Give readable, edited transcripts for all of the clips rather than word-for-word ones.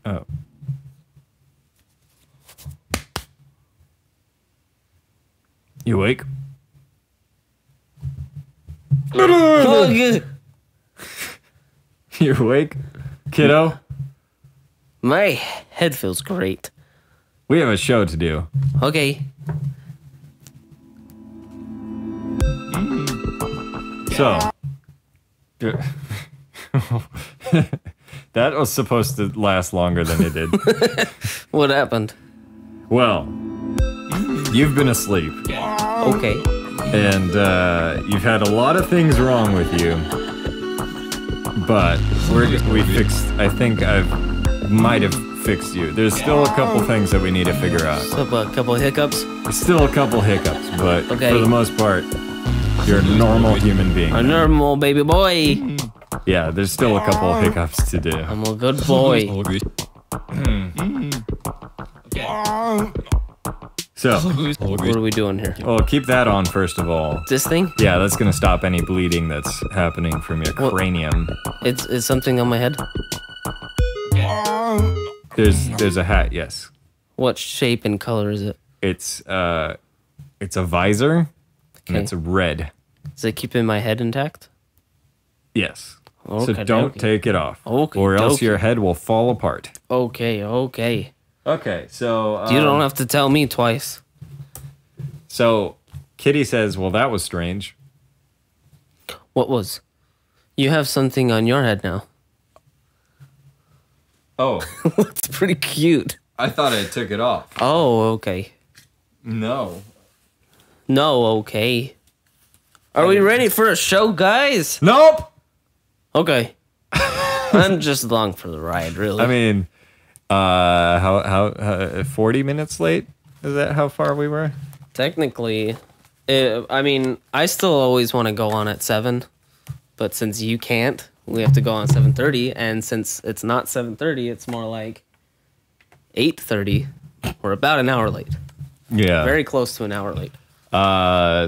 Oh. You awake? You awake, kiddo? My head feels great. We have a show to do. Okay. So, that was supposed to last longer than it did. What happened? Well, you've been asleep. Okay. And you've had a lot of things wrong with you. But we fixed, I think might have fixed you. There's still a couple things that we need to figure out. So, a couple of hiccups? Still a couple hiccups, but okay. For the most part, you're a normal human being. A normal baby boy. Yeah, there's still a couple of hiccups to do. I'm a good boy. So, what are we doing here? Well, keep that on first of all. This thing? Yeah, that's gonna stop any bleeding that's happening from your cranium. It's something on my head? There's a hat, yes. What shape and color is it? It's a visor, and it's red. Does it keep my head intact? Yes. Okay, so don't take it off. Okay, or else your head will fall apart. Okay. Okay, so... you don't have to tell me twice. So, Kitty says, well, that was strange. What was? You have something on your head now. Oh. That's pretty cute. I thought I took it off. Oh, okay. No. No, okay. Are we ready for a show, guys? Nope! Okay. I'm just along for the ride, really. I mean... how 40 minutes late? Is that how far we were? Technically, I mean, I still always want to go on at 7, but since you can't, we have to go on 7:30, and since it's not 7:30, it's more like 8:30. We're about an hour late. Yeah. Very close to an hour late.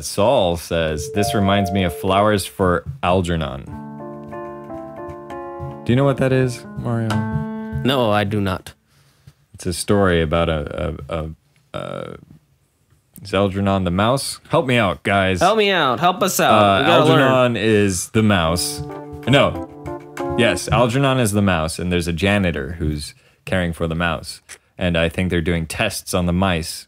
Saul says, this reminds me of Flowers for Algernon. Do you know what that is, Mario? No, I do not. It's a story about is Algernon the mouse? Help me out, guys. Help me out. Help us out. Algernon is the mouse. No. Yes, Algernon is the mouse, and there's a janitor who's caring for the mouse. And I think they're doing tests on the mice.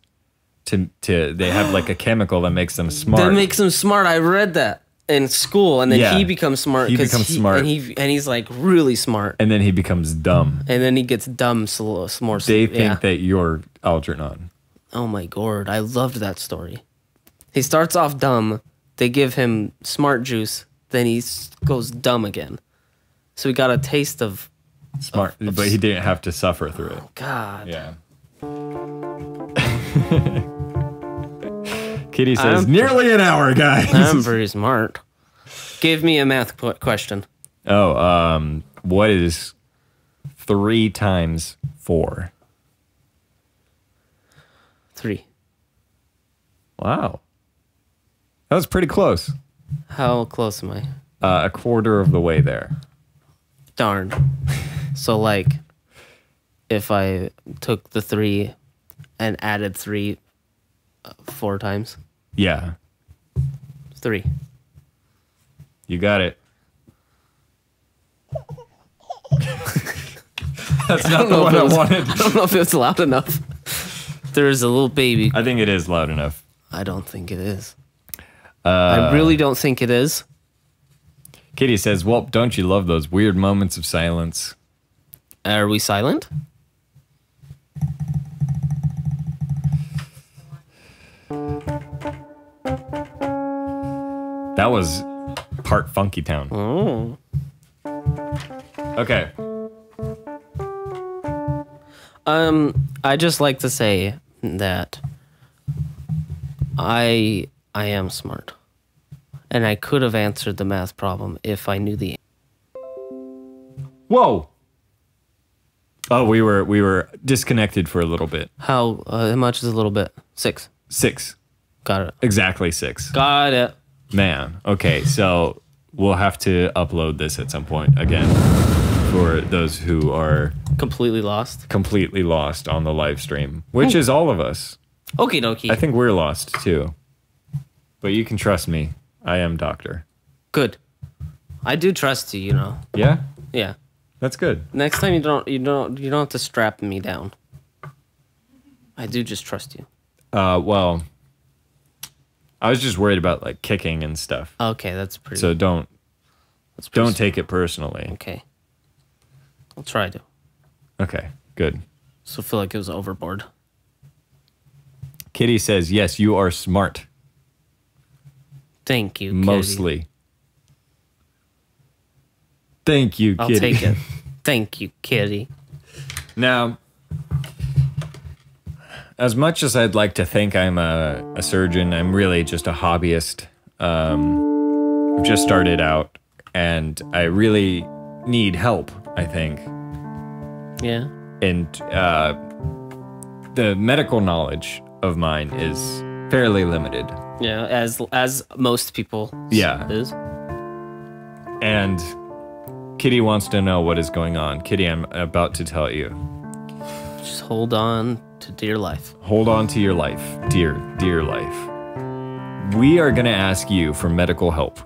They have like a chemical that makes them smart. That makes them smart. I read that in school, and then he becomes smart. He becomes smart, and he's like really smart. And then he becomes dumb. And then he gets dumb. More. They think that you're Algernon. Oh my god, I loved that story. He starts off dumb. They give him smart juice. Then he goes dumb again. So he got a taste of smart, but he didn't have to suffer through it. God. Yeah. Kitty says, nearly an hour, guys. I'm pretty smart. Give me a math question. Oh, what is 3 times 4? 3. Wow. That was pretty close. How close am I? A quarter of the way there. Darn. So, like, if I took the 3 and added 3 4 times? Yeah. 3. You got it. That's not the one I wanted. I don't know if it's loud enough. There's a little baby. I think it is loud enough. I don't think it is. I really don't think it is. Kitty says, well, don't you love those weird moments of silence? Are we silent? That was part Funky Town. Oh. Okay. I just like to say that I am smart. And I could have answered the math problem if I knew the answer. Whoa. Oh, we were disconnected for a little bit. How much is a little bit? 6. 6. Got it. Exactly 6. Got it. Man. Okay, so we'll have to upload this at some point again. for those who are Completely lost. completely lost on the live stream, which is all of us. Okie dokie. I think we're lost too. But you can trust me. I am doctor. Good. I do trust you, you know. Yeah? Yeah. That's good. Next time you don't have to strap me down. I do just trust you. Well, I was just worried about like kicking and stuff. Okay, that's pretty. So don't pretty take it personally. Okay. I'll try to. Okay, good. So I feel like it was overboard. Kitty says, yes, you are smart. Thank you, Kitty. Mostly. Thank you, I'll Kitty. take it. Thank you, Kitty. Now, as much as I'd like to think I'm a surgeon, I'm really just a hobbyist. I've just started out, and I really need help, I think. Yeah. And the medical knowledge of mine is fairly limited. Yeah, as most people Yeah. is. And Kitty wants to know what is going on. Kitty, I'm about to tell you. Just hold on to dear life. Hold on to your life, dear life. We are going to ask you for medical help.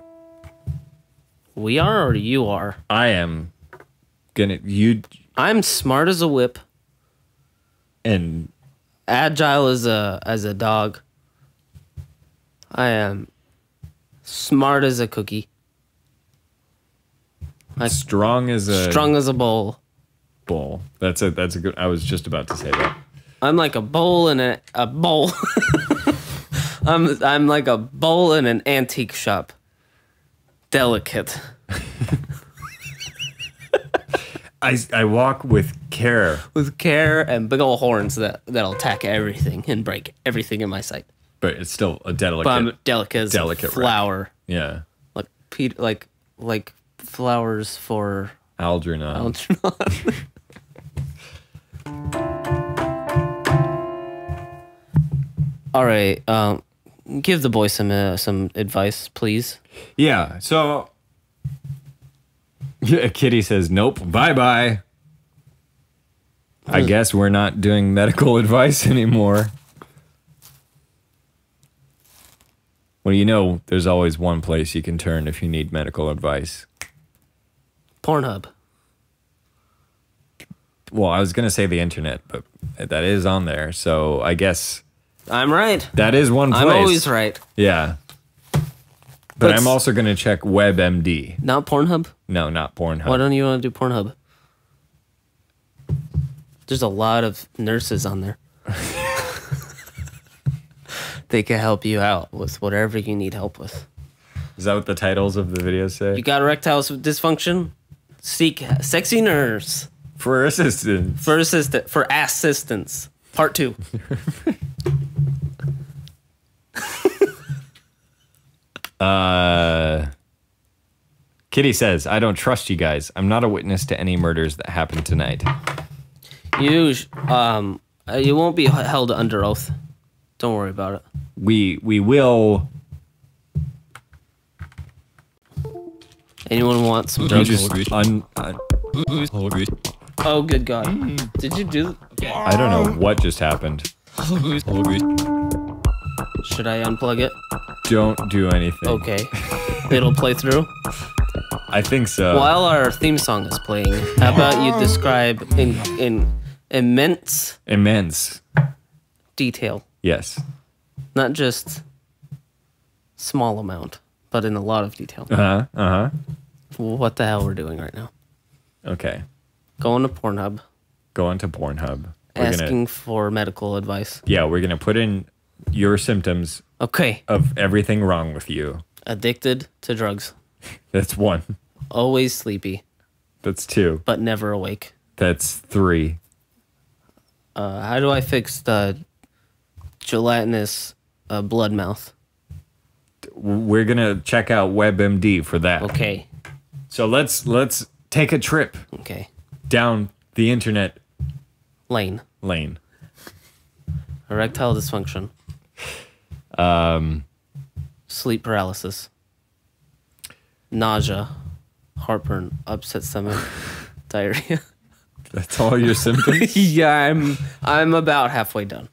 We are or you are? I am gonna I'm smart as a whip, and agile as a dog. I am smart as a cookie. strong as a Strong as a bowl. bull. That's a good. I was just about to say that. I'm like a bowl in a bowl. I'm like a bowl in an antique shop. Delicate. I walk with care. With care and big old horns that'll attack everything and break everything in my sight. But it's still a delicate. But I'm delicate as Delicate a flower. Yeah. Like flowers for Algernon. Algernon. All right, give the boy some advice, please. Yeah. So yeah, Kitty says, nope, bye-bye. I guess we're not doing medical advice anymore. Well, you know, there's always one place you can turn if you need medical advice. Pornhub. Well, I was going to say the internet, but that is on there. So I guess I'm right. that is one place. I'm always right. Yeah. But But I'm also going to check WebMD. Not Pornhub? No, not Pornhub. Why don't you want to do Pornhub? There's a lot of nurses on there. They can help you out with whatever you need help with. Is that what the titles of the videos say? You got erectile dysfunction? Seek sexy nurse. For assistance. For assistance. Part 2. Kitty says, I don't trust you guys. I'm not a witness to any murders that happened tonight. You won't be held under oath. Don't worry about it. We will. Anyone want some You drugs? just Oh, good God. Did you do... I don't know what just happened. Should I unplug it? Don't do anything. Okay. It'll play through. I think so. While our theme song is playing, how about you describe in immense detail, Yes. not just small amount, but in a lot of detail, what the hell we're doing right now. Okay. Going to Pornhub, Go on to Pornhub. asking for medical advice. We're going to put in your symptoms Okay. of everything wrong with you. Addicted to drugs. That's 1. Always sleepy, That's 2. but never awake. That's 3. How do I fix the gelatinous blood mouth? We're going to check out WebMD for that. Okay. So let's take a trip Okay. down the internet Lane. lane. Erectile dysfunction. Sleep paralysis. Nausea. Heartburn. Upset stomach. diarrhea. That's all your symptoms? Yeah, I'm about halfway done.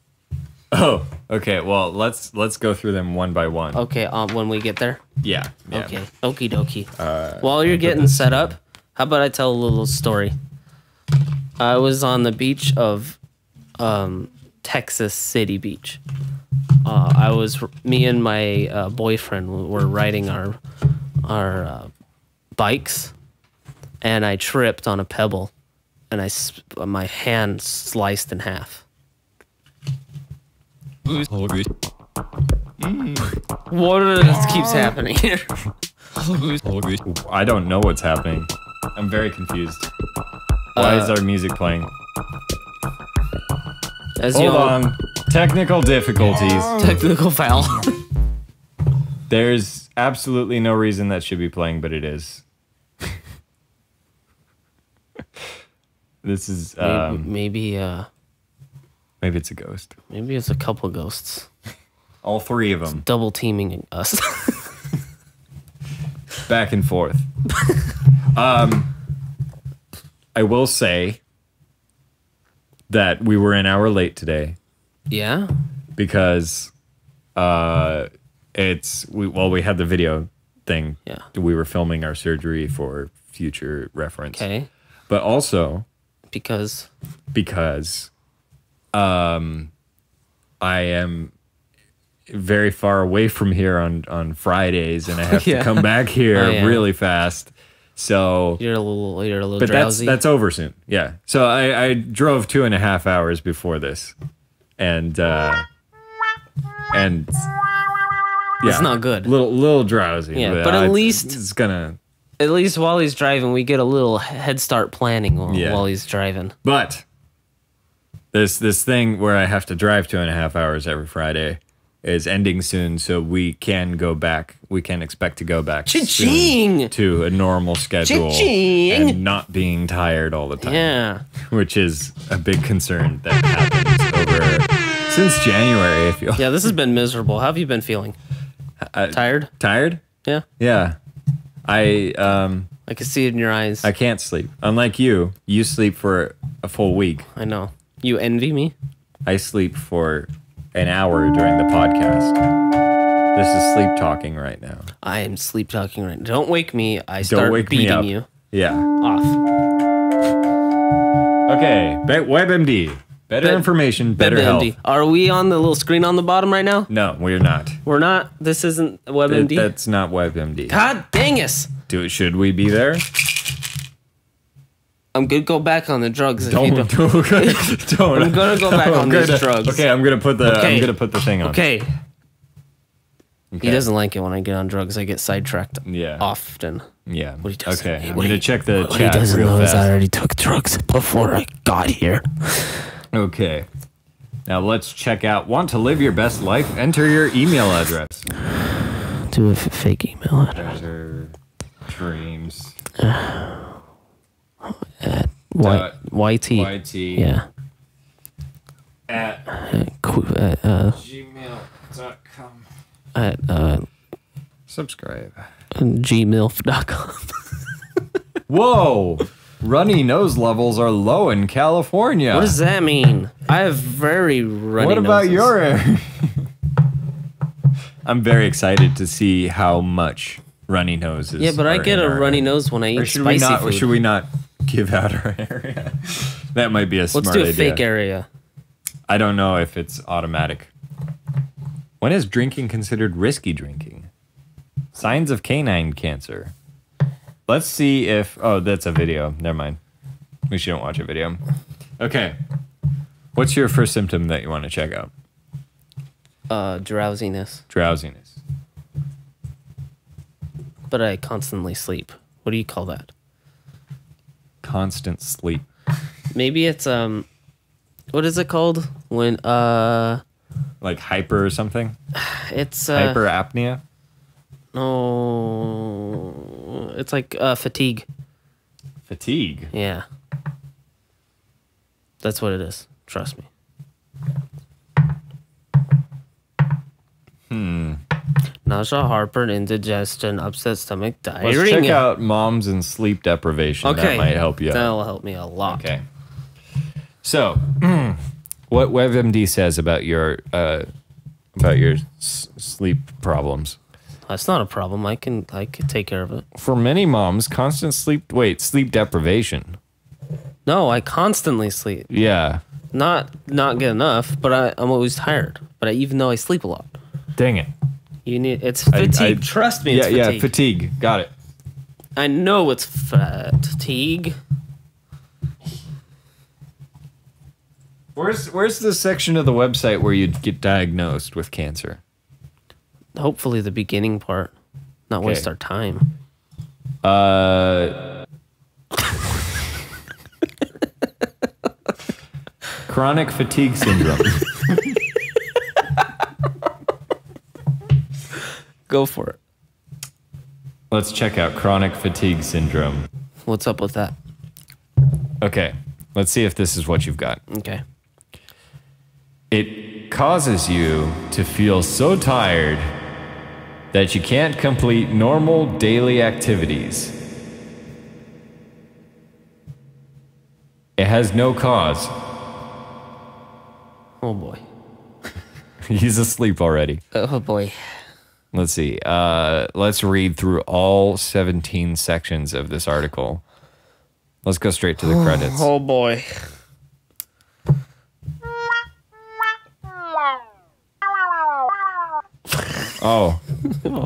Oh, okay. Well, let's go through them one by one. Okay, when we get there. Yeah. Okay, okie dokie. While you're getting set up, how about I tell a little story? I was on the beach of Texas City Beach. Me and my boyfriend were riding our bikes, and I tripped on a pebble, and my hand sliced in half. What keeps happening here? I don't know what's happening. I'm very confused. Why is our music playing? Hold on. Technical difficulties. Technical foul. There's absolutely no reason that should be playing, but it is. This is maybe it's a ghost. Maybe it's a couple ghosts. All three of them. Double teaming us. Back and forth. I will say that we were an hour late today. Yeah? Because we had the video thing. Yeah. We were filming our surgery for future reference. Okay. But also because I am very far away from here on Fridays, and I have to come back here really fast. So you're a little but drowsy. That's over soon. Yeah. So I drove 2.5 hours before this, and yeah, it's not good. Little drowsy. Yeah, but at least it's gonna. At least while he's driving, we get a little head start planning while he's driving. But this thing where I have to drive 2.5 hours every Friday is ending soon, so we can go back. We can expect to go back soon to a normal schedule and not being tired all the time. Yeah, which is a big concern that happens over since January. I feel. Yeah, this has been miserable. How have you been feeling? Tired? Tired? Yeah. Yeah. I can see it in your eyes. I can't sleep. Unlike you sleep for a full week. I know. You envy me? I sleep for an hour during the podcast. This is sleep talking right now. I am sleep talking right now. Don't wake me. I start beating you. Yeah. Off. Okay. WebMD. Better information, better health. Are we on the little screen on the bottom right now? No, we're not. We're not? This isn't WebMD? That's not WebMD. God dang us. Should we be there? I'm going to go back on the drugs. Don't. I'm going to go back on these drugs. Okay, I'm going to put the thing on. Okay. He doesn't like it when I get on drugs. I get sidetracked often. Yeah. What he does. Okay, I'm going to check the chat real fast. What he doesn't know is I already took drugs before I got here. Okay. Now let's check out Want to Live Your Best Life? Enter your email address. Do a fake email address. Enter dreams. At YT. Yeah. At gmail.com. At subscribe. gmail.com. Whoa! Runny nose levels are low in California. What does that mean? I have very runny What about noses. your area? I'm very excited to see how much runny noses. Yeah, but I get a runny nose when I eat spicy food. Or should we not give out our area? That might be a smart idea. Let's do a fake area. I don't know if it's automatic. When is drinking considered risky drinking? Signs of canine cancer. Let's see if... Oh, that's a video. Never mind. We shouldn't watch a video. Okay. What's your first symptom that you want to check out? Drowsiness. Drowsiness. But I constantly sleep. What do you call that? Constant sleep. Maybe it's what is it called when like hyper or something? It's hyperapnea? No, it's like fatigue. Fatigue? Yeah. That's what it is. Trust me. nausea, heartburn, indigestion, upset stomach, diarrhea. Let's check out moms and sleep deprivation. Okay. That might help you out. That'll help me a lot. Okay. So, what WebMD says about your sleep problems. That's not a problem. I can take care of it. For many moms, constant sleep deprivation. No, I constantly sleep. Yeah. Not good enough, but I'm always tired. But even though I sleep a lot. Dang it. It's fatigue. Trust me, it's fatigue. Yeah, fatigue. Got it. I know it's fatigue. Where's the section of the website where you'd get diagnosed with cancer? Hopefully the beginning part. Not waste our time. Chronic fatigue syndrome. Go for it. Let's check out chronic fatigue syndrome. What's up with that? Okay, let's see if this is what you've got. Okay. It causes you to feel so tired that you can't complete normal daily activities. It has no cause. Oh boy. He's asleep already. Oh boy. Let's see. Let's read through all 17 sections of this article. Let's go straight to the credits. Oh boy. Oh,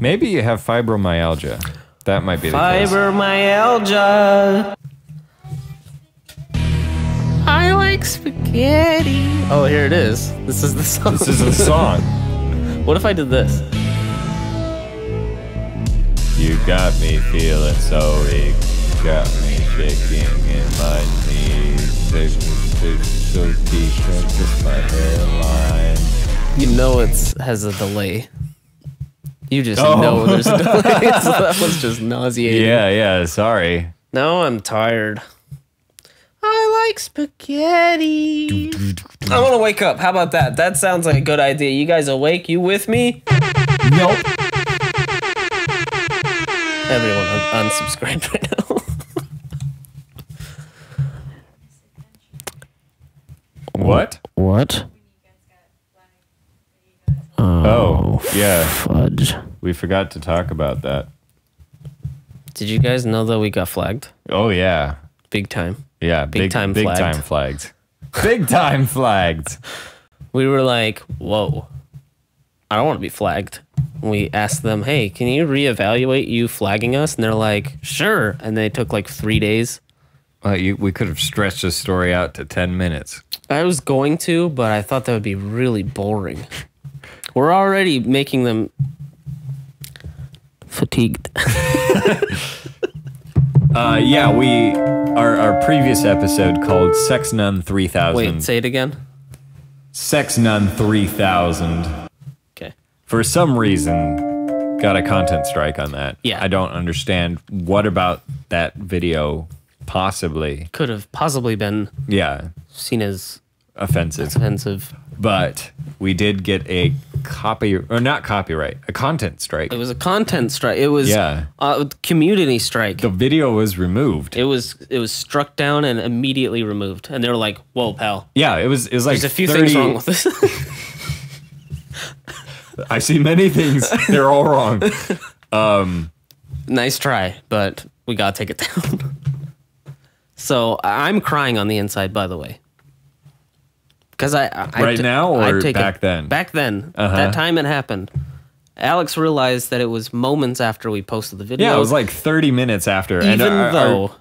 maybe you have fibromyalgia. That might be the case. Fibromyalgia. I like spaghetti. Oh, here it is. This is the song. This is a song. What if I did this? You got me feeling so weak. Got me shaking in my knees. So deep into my hairline. You know it has a delay. You just know there's a delay. So that was just nauseating. Yeah, sorry. Now I'm tired. I like spaghetti. I want to wake up. How about that? That sounds like a good idea. You guys awake? You with me? Nope. Everyone unsubscribe right now. What? What? Oh, yeah. Fudge. We forgot to talk about that. Did you guys know that we got flagged? Oh, yeah. Big time. Yeah, big time flagged. Big time flagged. We were like, whoa, I don't want to be flagged. We asked them, hey, can you reevaluate you flagging us? And they're like, sure. And they took like 3 days. We could have stretched this story out to 10 minutes. I was going to, but I thought that would be really boring. We're already making them fatigued. Our previous episode called Sex Nun 3000. Wait, say it again. Sex Nun 3000. Okay. For some reason, got a content strike on that. Yeah. I don't understand what about that video possibly could have possibly been seen as offensive. But we did get a content strike. It was a content strike. It was a community strike. The video was removed. It was struck down and immediately removed. And they were like, "Whoa, pal." Yeah, it was like there's a few things wrong with this. I see many things. They're all wrong. Nice try, but we gotta take it down. So I'm crying on the inside, by the way. Because right now or back then? Back then. That time it happened. Alex realized that it was moments after we posted the video. Yeah, it was like 30 minutes after. Even though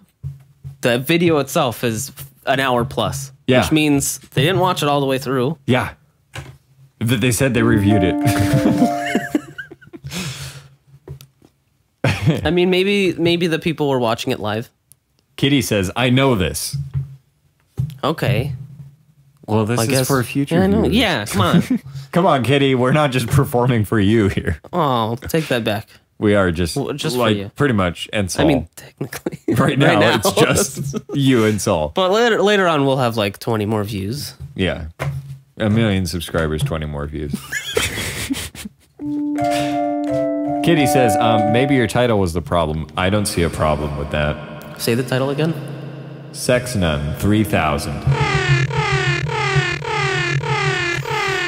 the video itself is an hour plus. Yeah. Which means they didn't watch it all the way through. Yeah. They said they reviewed it. I mean, maybe the people were watching it live. Kitty says, I know this. Okay. Well, this is for future viewers. Yeah, come on. Come on, Kitty. We're not just performing for you here. Oh, take that back. We are just like for you. Pretty much, and Saul. I mean, technically. Right now, it's just you and Saul. But later on, we'll have like 20 more views. Yeah. 1 million subscribers, 20 more views. Kitty says, maybe your title was the problem. I don't see a problem with that. Say the title again. Sex Nun 3000.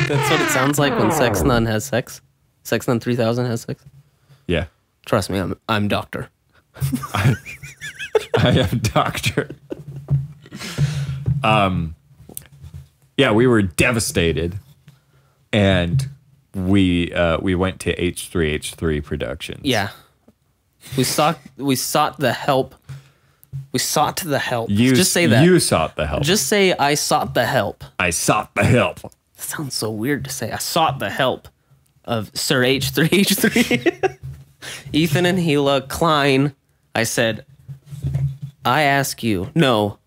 That's what it sounds like when Sex Nun has sex. Sex Nun 3000 has sex. Yeah. Trust me, I'm doctor. I am doctor. Yeah, we were devastated, and we went to H3H3 Productions. Yeah, we sought the help. We sought the help. Just say that. You sought the help. Just say I sought the help. I sought the help. That sounds so weird to say. I sought the help of Sir H3H3. Ethan and Gila Klein. I said, I ask you, no,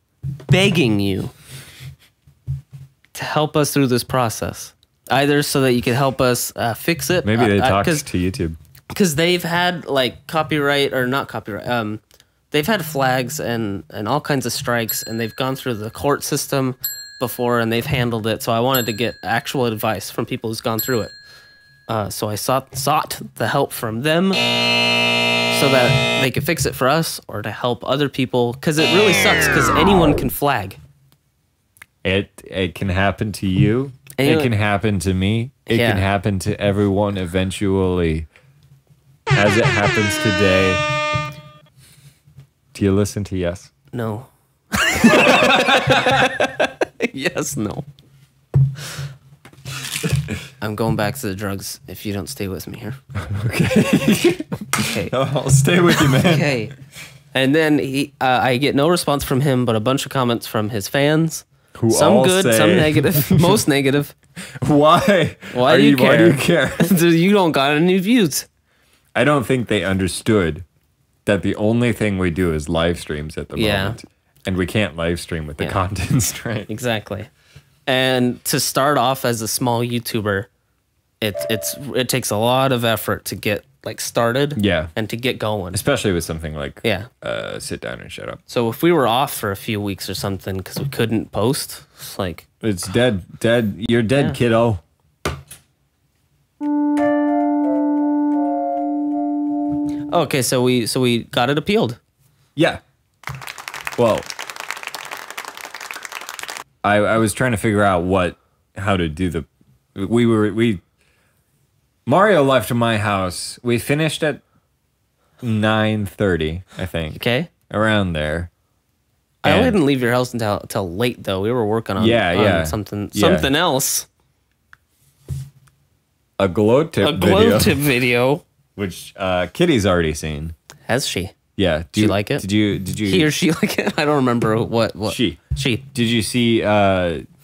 begging you to help us through this process. Either so that you can help us fix it. Maybe they talked to YouTube. Because they've had like copyright or not copyright. They've had flags and all kinds of strikes, and they've gone through the court system before, and they've handled it. So I wanted to get actual advice from people who's gone through it. So I sought the help from them so that they could fix it for us or to help other people. Because it really sucks because anyone can flag. It can happen to you. It can happen to me. It can happen to everyone eventually. As it happens today. Do you listen to Yes? No. Yes, no. I'm going back to the drugs if you don't stay with me here. Okay. Okay. I'll stay with you, man. Okay. And then I get no response from him, but a bunch of comments from his fans. Who some all good, say... some negative, most negative. Why? Why do you care? Why do you care? You don't got any views. I don't think they understood that the only thing we do is live streams at the moment. And we can't live stream with the content strike. Exactly. And to start off as a small YouTuber, it takes a lot of effort to get like started. Yeah. And to get going. Especially with something like Sit Down and Shut Up. So if we were off for a few weeks or something because we couldn't post, it's like it's dead. You're dead, kiddo. Okay, so we got it appealed. Yeah. Well, I was trying to figure out how to do the. Mario left my house. We finished at 9:30, I think. Okay. Around there. I didn't leave your house until late though. We were working on something else. A glow tip video. A glow tip video. Which Kitty's already seen. Has she? Yeah. Did you like it? Did you he or she like it? I don't remember what she. Did you see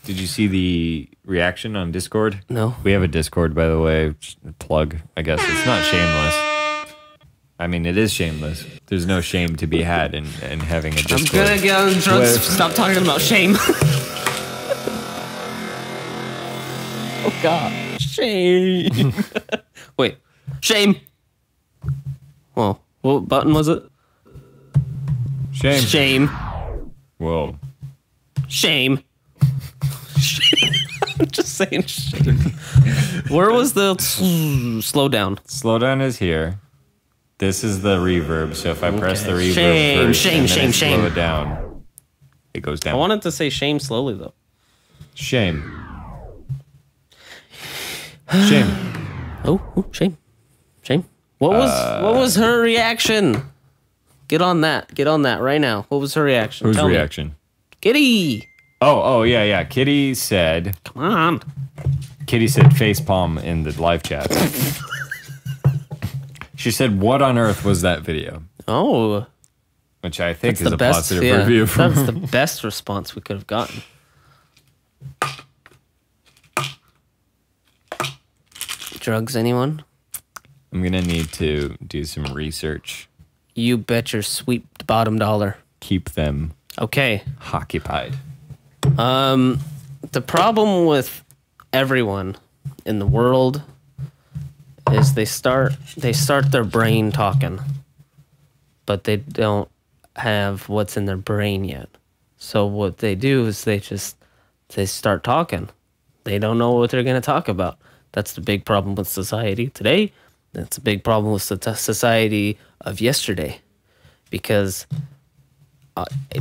the reaction on Discord? No. We have a Discord, by the way. Plug, I guess. It's not shameless. I mean, it is shameless. There's no shame to be had in having a Discord. I'm gonna get on drugs. Stop talking about shame. Oh God. Shame. Wait. Shame. Well, what button was it? Shame. Shame. Whoa. Shame. I'm just saying shame. Where was the slow down? Slow down is here. This is the reverb. So if I press the reverb shame, first shame. slow it down, it goes down. I wanted to say shame slowly though. Shame. Shame. Oh, shame. Shame. What was her reaction? Get on that. Get on that right now. What was her reaction? Whose Tell reaction? Me. Kitty. Oh, yeah. Kitty said. Come on. Kitty said facepalm in the live chat. She said, "What on earth was that video?" Oh. Which I think is a positive review. That's the best response we could have gotten. Drugs, anyone? I'm going to need to do some research. You bet your sweet bottom dollar. Keep them okay occupied. The problem with everyone in the world is they start their brain talking, but they don't have what's in their brain yet. So what they do is they start talking. They don't know what they're going to talk about. That's the big problem with society today. That's a big problem with society of yesterday, because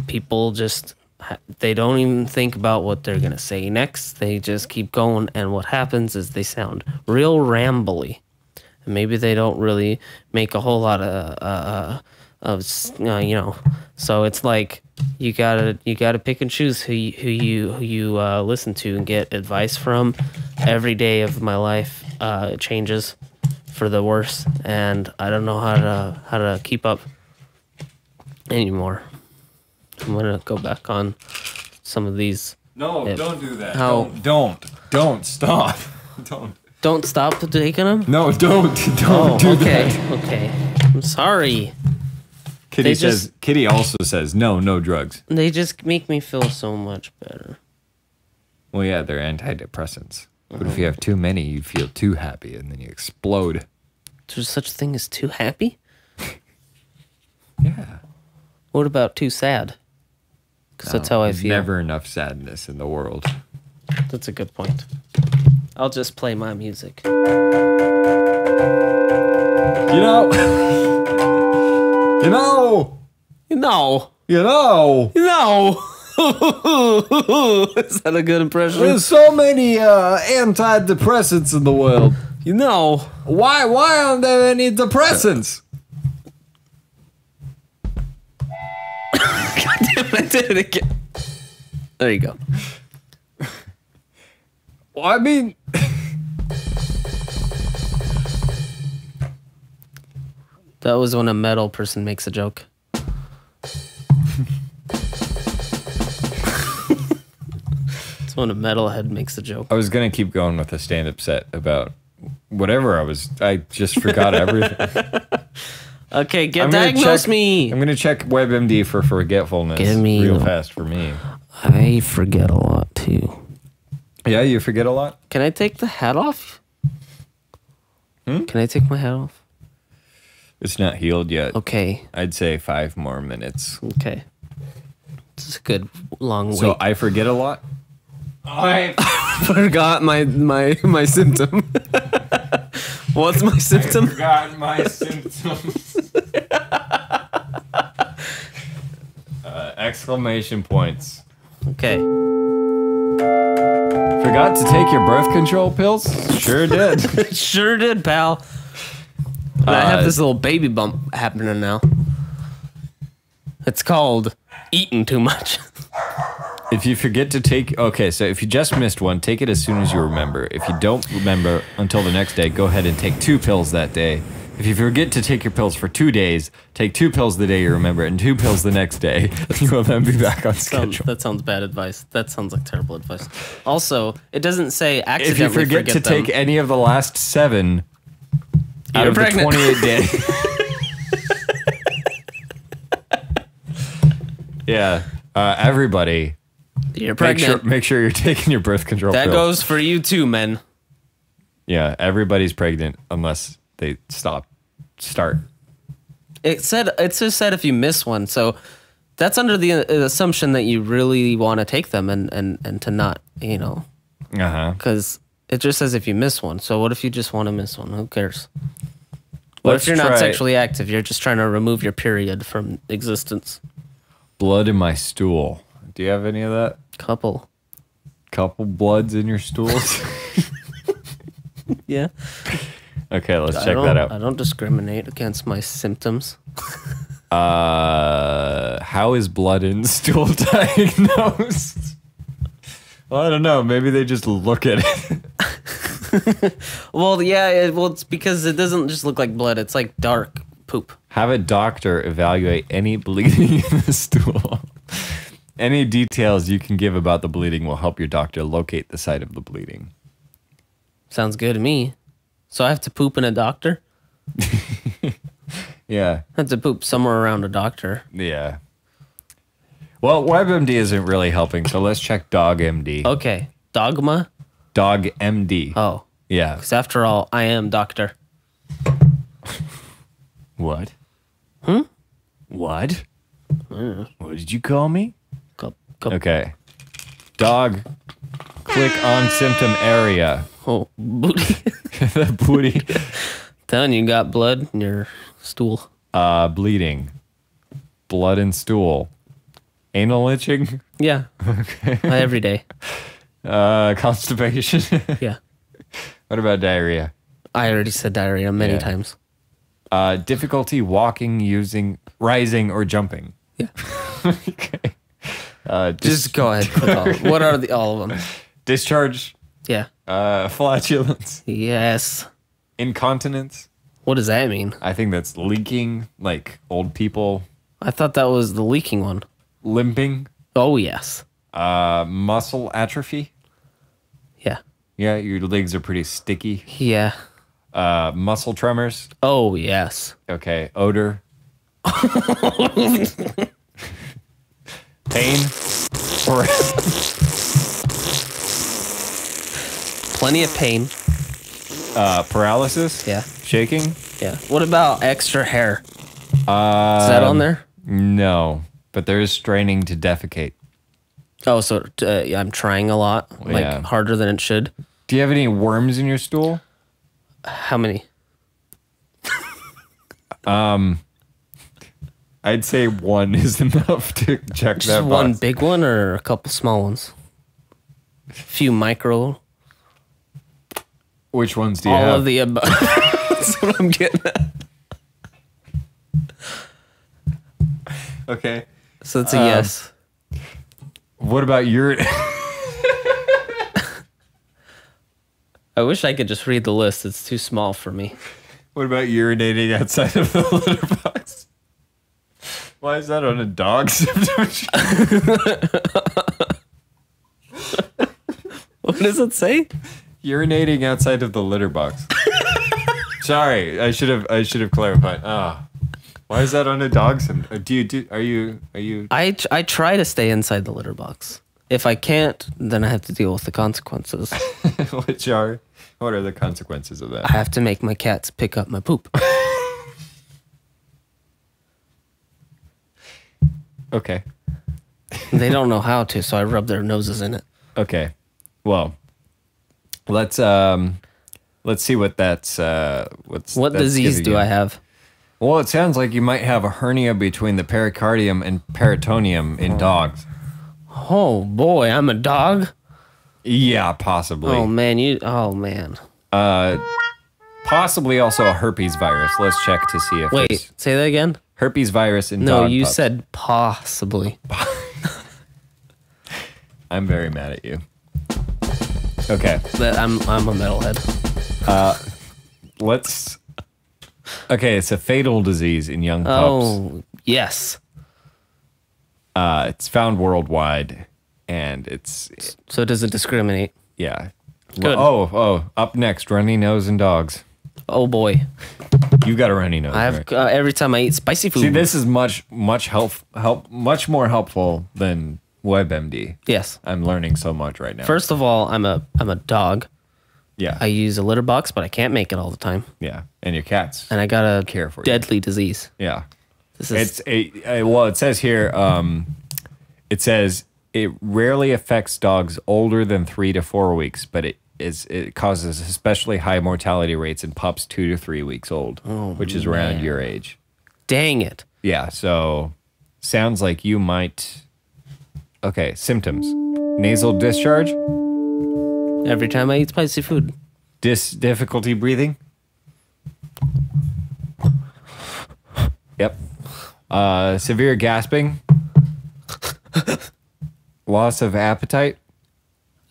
people just they don't even think about what they're gonna say next. They just keep going, and what happens is they sound real rambly, and maybe they don't really make a whole lot of you know. So it's like you gotta pick and choose who you listen to and get advice from. Every day of my life changes for the worse, and I don't know how to keep up anymore. I'm gonna go back on some of these. No, don't do that. How? Don't stop. Don't stop taking them. No, don't do okay, that. okay. I'm sorry. Kitty also says no drugs. They just make me feel so much better. Well, yeah, they're antidepressants. But if you have too many, you feel too happy, and then you explode. There's such a thing as too happy? Yeah. What about too sad? Because that's how I feel. Never enough sadness in the world. That's a good point. I'll just play my music. You know. Is that a good impression? There's so many antidepressants in the world. You know. Why aren't there any depressants? God damn it, I did it again. There you go. Well, I mean... That was when a metal person makes a joke. It's when a metalhead makes a joke. I was going to keep going with a stand-up set about whatever I just forgot everything. Okay, diagnose me. I'm going to check WebMD for forgetfulness real fast for me. I forget a lot, too. Yeah, you forget a lot? Can I take the hat off? Can I take my hat off? It's not healed yet. Okay. I'd say 5 more minutes. Okay. This is a good long wait. So I forget a lot? I forgot my symptom. What's my symptom? I forgot my symptoms. Exclamation points. Okay. Forgot to take your birth control pills? Sure did. Sure did, pal. And I have this little baby bump happening now. It's called eating too much. If you forget to take... Okay, so if you just missed one, take it as soon as you remember. If you don't remember until the next day, go ahead and take 2 pills that day. If you forget to take your pills for 2 days, take 2 pills the day you remember and 2 pills the next day. You will then be back on schedule. That sounds bad advice. That sounds like terrible advice. Also, it doesn't say accidentally If you forget to take any of the last 7 out of pregnant. the 28 days... Yeah, everybody... You're pregnant. Make sure you're taking your birth control That pills. goes for you too, men. Yeah, everybody's pregnant unless they start. It just said if you miss one, so that's under the assumption that you really want to take them and to not, because it just says if you miss one. So what if you just want to miss one? Who cares? What if you're not sexually active? You're just trying to remove your period from existence. Blood in my stool. Do you have any of that? Couple bloods in your stools? Yeah. Okay, let's check that out. I don't discriminate against my symptoms. How is blood in stool diagnosed? Well, I don't know. Maybe they just look at it. Well, yeah. It's because it doesn't just look like blood. It's like dark poop. Have a doctor evaluate any bleeding in the stool. Any details you can give about the bleeding will help your doctor locate the site of the bleeding. Sounds good to me. So I have to poop in a doctor? Yeah. I have to poop somewhere around a doctor. Yeah. Well, WebMD isn't really helping, so let's check DogMD. Okay. Dogma? DogMD. Oh. Yeah. Because after all, I am doctor. What? What? What did you call me? Okay. Dog. Click on symptom area. Oh, booty. The booty. Then you got blood in your stool. Bleeding. Blood and stool. Anal itching. Yeah. Okay. Every day. Constipation. Yeah. What about diarrhea? I already said diarrhea many Yeah. times. Difficulty walking, rising, or jumping. Yeah. Okay. Just go ahead. Click all. What are all of them? Discharge. Yeah. Flatulence. Yes. Incontinence. What does that mean? I think that's leaking, like old people. I thought that was the leaking one. Limping. Oh, yes. Muscle atrophy. Yeah. Yeah, your legs are pretty sticky. Yeah. Muscle tremors. Oh, yes. Okay. Odor. Pain. Plenty of pain. Paralysis. Yeah. Shaking. Yeah. What about extra hair? Is that on there? No, but there is straining to defecate. Oh, so I'm trying a lot, like Yeah. harder than it should. Do you have any worms in your stool? How many? I'd say one is enough to check Just that one box. big one or a couple small ones? A few micro. Which ones do you All have? of the above. That's what I'm getting at. Okay. So it's a yes. What about your? I wish I could just read the list. It's too small for me. What about urinating outside of the litter box? Why is that on a dog symptom? What does it say? Urinating outside of the litter box. Sorry, I should have clarified. Why is that on a dog symptom? Are you? I try to stay inside the litter box. If I can't, then I have to deal with the consequences. What are the consequences of that? I have to make my cats pick up my poop. Okay. They don't know how to, so I rub their noses in it. Okay. Well, let's see what that's What disease do I have? Well, it sounds like you might have a hernia between the pericardium and peritoneum in dogs. Oh boy, I'm a dog. Yeah, possibly. Oh man. Possibly also a herpes virus. Let's check to see if Wait, there's say that again. herpes virus in No, dog you pups. said possibly. I'm very mad at you. Okay. That I'm a metalhead. Let's. Okay, it's a fatal disease in young pups. Oh yes. It's found worldwide, and it's So it doesn't discriminate. yeah. Good. Oh, up next, runny nose in dogs. Oh boy, You got a runny nose. I have right? every time I eat spicy food. See, this is much more helpful than WebMD. Yes. I'm learning so much right now. First of all, I'm a dog. yeah, I use a litter box, but I can't make it all the time, yeah, and your cats. and I got a Care for you. deadly disease. Yeah, This is well, it says here. It says it rarely affects dogs older than 3 to 4 weeks, but it causes especially high mortality rates in pups 2 to 3 weeks old, which is around your age. dang it. Yeah, so sounds like you might. Okay, symptoms: nasal discharge, Every time I eat spicy food. difficulty breathing. Yep. Severe gasping. Loss of appetite.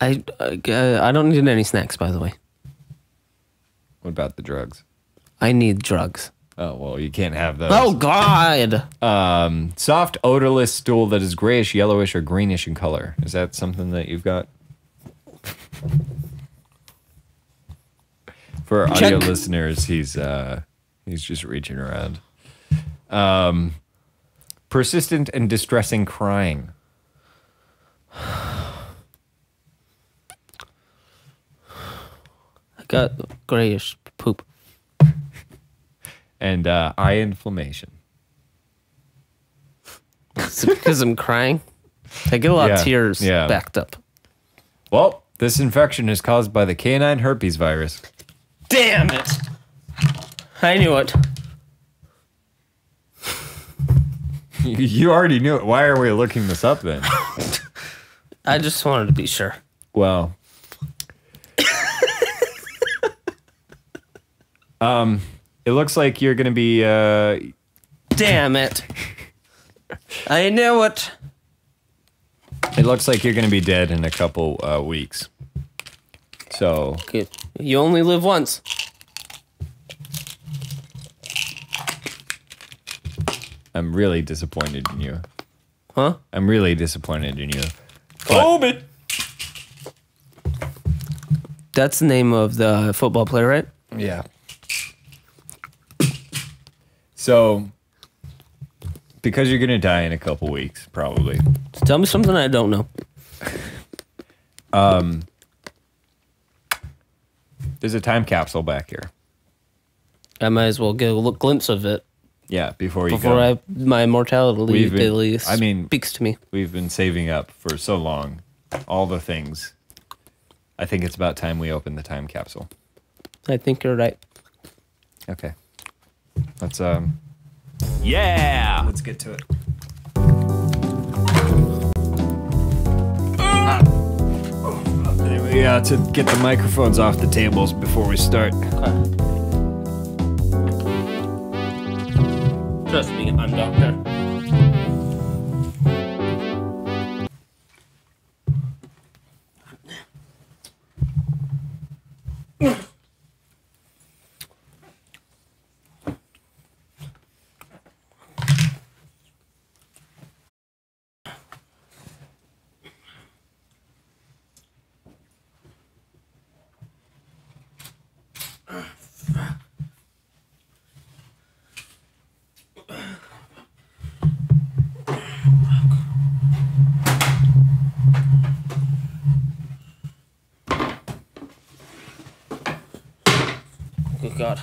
I don't need any snacks, by the way. What about the drugs? I need drugs. Oh, well, you can't have those. Oh God. Soft, odorless stool that is grayish, yellowish, or greenish in color. Is that something that you've got? For our audio Check. listeners, he's just reaching around. Persistent and distressing crying. I got grayish poop. And eye inflammation. Is it because I'm crying? I get a lot of Yeah, tears yeah. backed up. Well, this infection is caused by the canine herpes virus. Damn it. I knew it. You already knew it. Why are we looking this up then? I just wanted to be sure. Well, it looks like you're gonna be. Damn it! I knew it. It looks like you're gonna be dead in a couple weeks. So Good. You only live once. I'm really disappointed in you. Huh? I'm really disappointed in you. Kobe. That's the name of the football player, right? Yeah. So, because you're gonna die in a couple weeks, probably. Tell me something I don't know. There's a time capsule back here. I might as well get a look glimpse of it Yeah, before before my mortality speaks to me. We've been saving up for so long, all the things. I think it's about time we open the time capsule. I think you're right. Okay. Let's yeah, let's get to it. Anyway, to get the microphones off the tables before we start. Trust me, I'm doctor. Good God.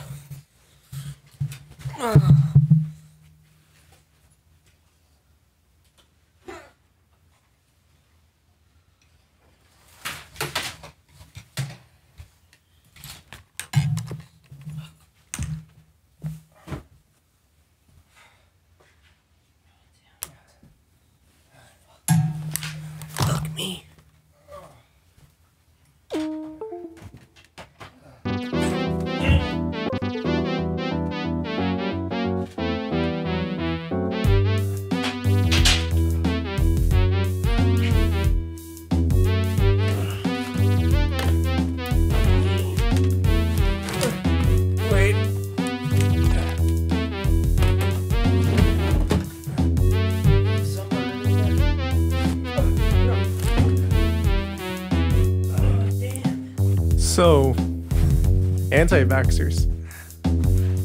Fuck me. So, anti-vaxxers.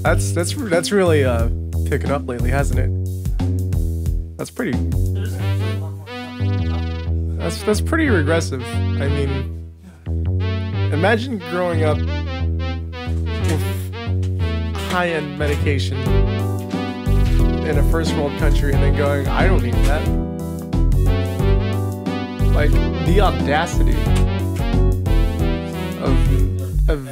That's really picking up lately, hasn't it? That's pretty. That's pretty regressive. I mean, imagine growing up with high-end medication in a first world country and then going, I don't need that. Like the audacity of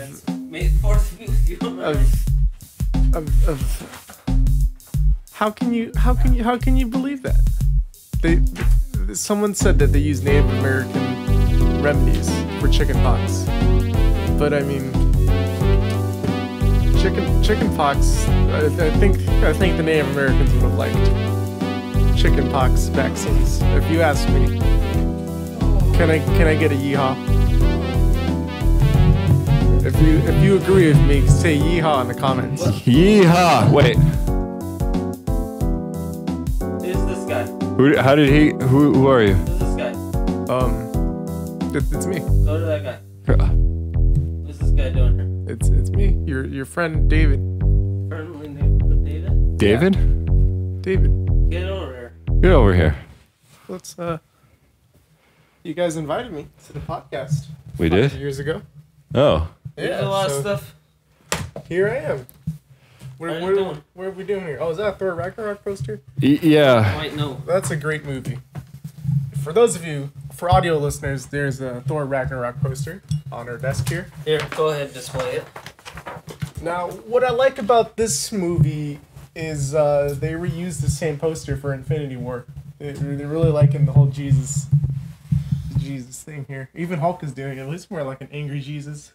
how can you believe that? Someone said that they use Native American remedies for chickenpox, but I mean, chickenpox. I think the Native Americans would have liked chickenpox vaccines. If you ask me, can I get a yeehaw? If you agree with me, say yeehaw in the comments. Yeehaw! Wait. Who's this guy? Who are you? Who's this guy? It's me. Go to that guy. What's this guy doing here? It's me. Your friend David. Friendly neighborhood David? David? Yeah. David. Get over here. Get over here. Let's you guys invited me to the podcast. We did? 5 years ago. Oh. There's a lot of stuff. Here I am. How you doing? What are we doing here? Oh, is that a Thor Ragnarok poster? Yeah. Wait, no. That's a great movie. For those of you, for audio listeners, there's a Thor Ragnarok poster on our desk here. Here, go ahead, display it. Now, what I like about this movie is they reused the same poster for Infinity War. They're really liking the whole Jesus thing here. Even Hulk is doing it. At least more like an angry Jesus.